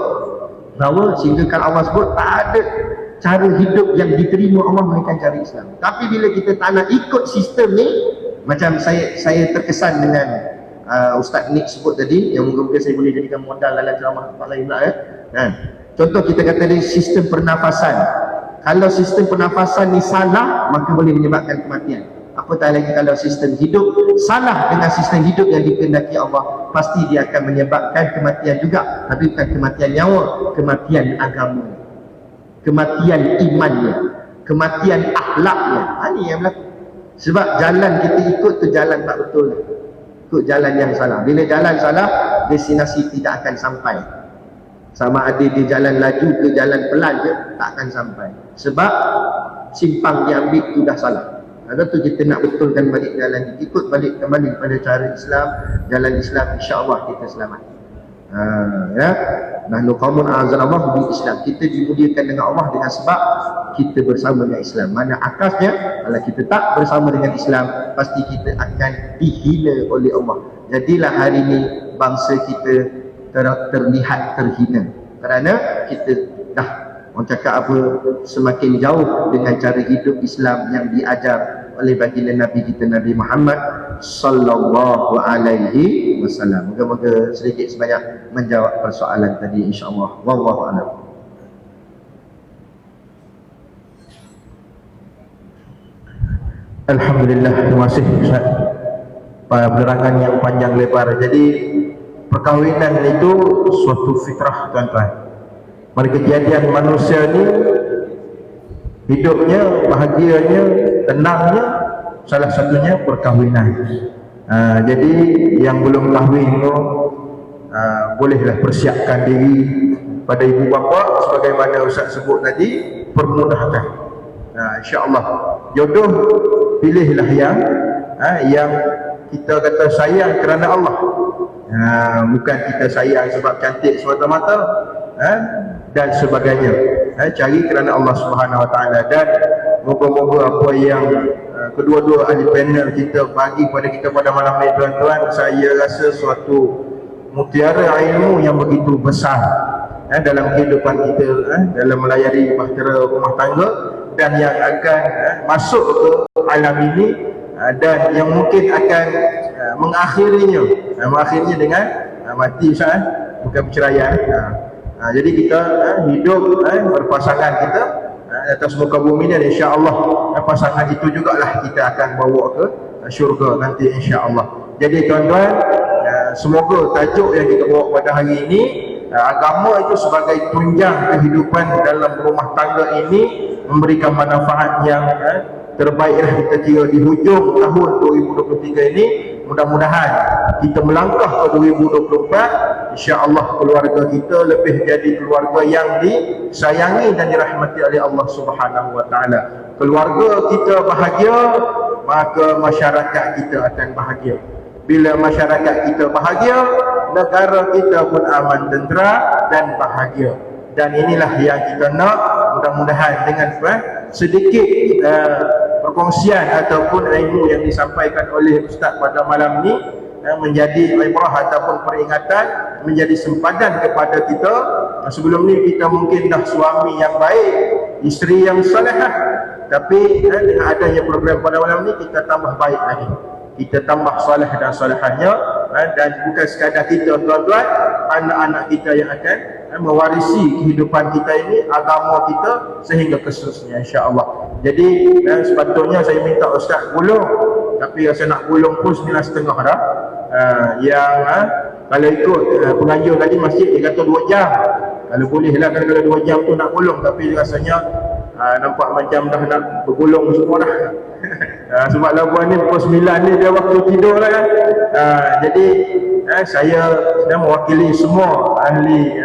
bahawa sehingga kalau Allah sebut tak ada cara hidup yang diterima Allah melainkan cara Islam. Tapi bila kita tak nak ikut sistem ni, macam saya terkesan dengan Ustaz Nick sebut tadi, yang moga-moga saya boleh jadikan modal dalam ceramah tempat lain pula kan. Contoh kita kata dari sistem pernafasan. Kalau sistem pernafasan ni salah, maka boleh menyebabkan kematian. Apatah lagi kalau sistem hidup salah dengan sistem hidup yang dikehendaki Allah, pasti dia akan menyebabkan kematian juga. Tapi bukan kematian nyawa, kematian agama, kematian imannya, kematian akhlaknya. Ini yang berlaku. Sebab jalan kita ikut tu jalan tak betul, ikut jalan yang salah. Bila jalan salah, destinasi tidak akan sampai. Sama ada dia jalan laju ke jalan pelan je, tak akan sampai. Sebab simpang diambil tu dah salah. Ada tu kita nak betulkan balik jalan, ikut balik kembali pada cara Islam, jalan Islam, insya-Allah kita selamat. Nahnu qaumun a'azzallahu bil Islam. Kita dimuliakan dengan Allah dengan sebab kita bersama dengan Islam. Mana akasnya, kalau kita tak bersama dengan Islam, pasti kita akan dihina oleh Allah. Jadilah hari ini bangsa kita terlihat terhina kerana kita dah, orang cakap apa, semakin jauh dengan cara hidup Islam yang diajar oleh baginda Nabi kita Nabi Muhammad sallallahu alaihi wasallam. Moga-moga sedikit sebanyak menjawab persoalan tadi, insya-Allah. Wallahu a'lam. Alhamdulillah, terima kasih Ustaz. Penerangan yang panjang lebar. Jadi perkahwinan itu suatu fitrah, tuan-tuan. Pada kejadian manusia ni, hidupnya, bahagianya, tenangnya, salah satunya perkahwinan. Jadi yang belum kahwin tu, bolehlah persiapkan diri pada ibu bapa sebagaimana Ustaz sebut tadi, permudahkan. InsyaAllah jodoh pilihlah yang kita kata sayang kerana Allah. Bukan kita sayang sebab cantik semata-mata dan sebagainya. cari kerana Allah Subhanahu Wa Taala. Dan moga-moga apa yang kedua-dua ahli panel kita bagi pada kita pada malam ini tuan-tuan, saya rasa suatu mutiara ilmu yang begitu besar dalam kehidupan kita, dalam melayari bahtera rumah tangga, dan yang akan masuk ke alam ini, dan yang mungkin akan mengakhirinya dengan mati, Ustaz, bukan perceraian. Jadi kita hidup berpasangan kita atas muka bumi, dan insya-Allah pasangan itu jugalah kita akan bawa ke syurga nanti, insya-Allah. Jadi tuan-tuan, semoga tajuk yang kita bawa pada hari ini, agama itu sebagai tunjang kehidupan dalam rumah tangga ini, memberikan manfaat yang terbaiklah kita kira di hujung tahun 2023 ini. Mudah-mudahan kita melangkah ke 2024, insya-Allah keluarga kita lebih jadi keluarga yang disayangi dan dirahmati oleh Allah Subhanahu Wa Taala. Keluarga kita bahagia, maka masyarakat kita akan bahagia. Bila masyarakat kita bahagia, negara kita pun aman, tentera dan bahagia. Dan inilah yang kita nak. Mudah-mudahan dengan sedikit perkongsian ataupun ilmu yang disampaikan oleh Ustaz pada malam ini menjadi ibrah ataupun peringatan, menjadi sempadan kepada kita. Sebelum ni kita mungkin dah suami yang baik, isteri yang salihah, tapi dengan adanya program pada malam ni kita tambah baik lagi, kita tambah salih dan salihahnya, dan bukan sekadar kita tuan-tuan, anak-anak kita yang akan mewarisi kehidupan kita ini, agama kita sehingga ke seterusnya, insya-Allah. Jadi sepatutnya saya minta Ustaz gulung, tapi rasa nak gulung pun 9.30 dah. Kalau ikut pengajian tadi masjid dia kata 2 jam. Kalau boleh lah, kalau 2 jam tu nak gulung, tapi rasanya nampak macam dah nak bergulung semua dah. Sebab labuan ni pukul 9 ni dia waktu tidur lah kan. Jadi saya sedang mewakili semua ahli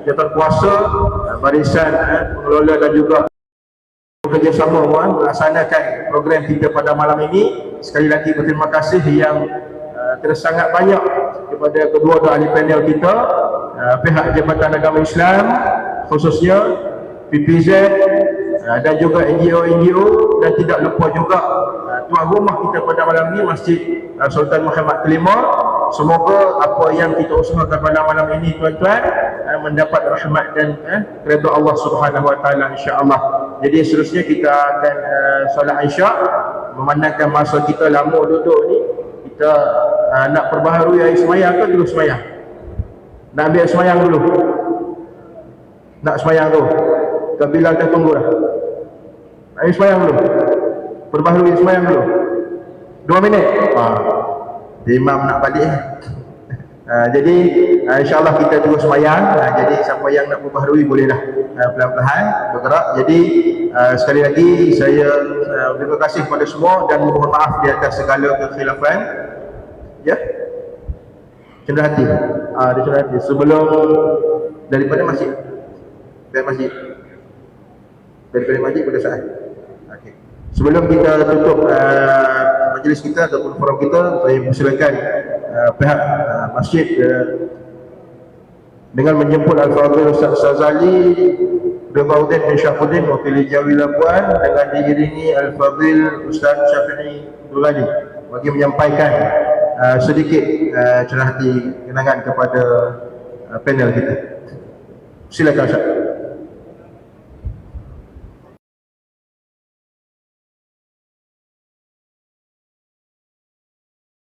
jawatan kuasa, barisan pengelola dan juga bekerjasama melaksanakan program kita pada malam ini. Sekali lagi berterima kasih yang sangat banyak kepada kedua-dua ahli panel kita, pihak Jabatan Agama Islam khususnya PPZ, dan juga NGO-NGO, dan tidak lupa juga tuan rumah kita pada malam ini, Masjid Sultan Muhammad Kelima. Semoga apa yang kita usahakan pada malam ini tuan-tuan mendapat rahmat dan redha Allah Subhanahu Wa Taala, insya-Allah. Jadi seterusnya kita akan solat Isyak. Memandangkan masa kita lama duduk ni, kita nak perbaharui air semayang ke terus semayang? Nak ambil semayang dulu? Nak semayang dulu? Ke Bilal dah tunggu dah? Air semayang dulu? Perbaharui semayang dulu? 2 minit? Imam nak balik. Jadi insyaAllah kita terus semayang. Jadi siapa yang nak perbaharui bolehlah pelan-pelan bergerak. Jadi sekali lagi saya terima kasih kepada semua dan mohon maaf di atas segala kekhilafan. Ya, cenderung hati. Dia cenderung hati sebelum daripada masjid. Daripada masjid pada saat. Okey. Sebelum kita tutup majlis kita ataupun forum kita, saya persilakan pihak masjid dengan menjemput Al-Fadhil Ustaz Sazali Ridauddin bin Syafuddin wakili Jawi Labuan, dengan diiringi Al-Fadhil Ustaz Syafi'i Dulani bagi menyampaikan sedikit cenderung hati kenangan kepada panel kita. Silakan Ustaz.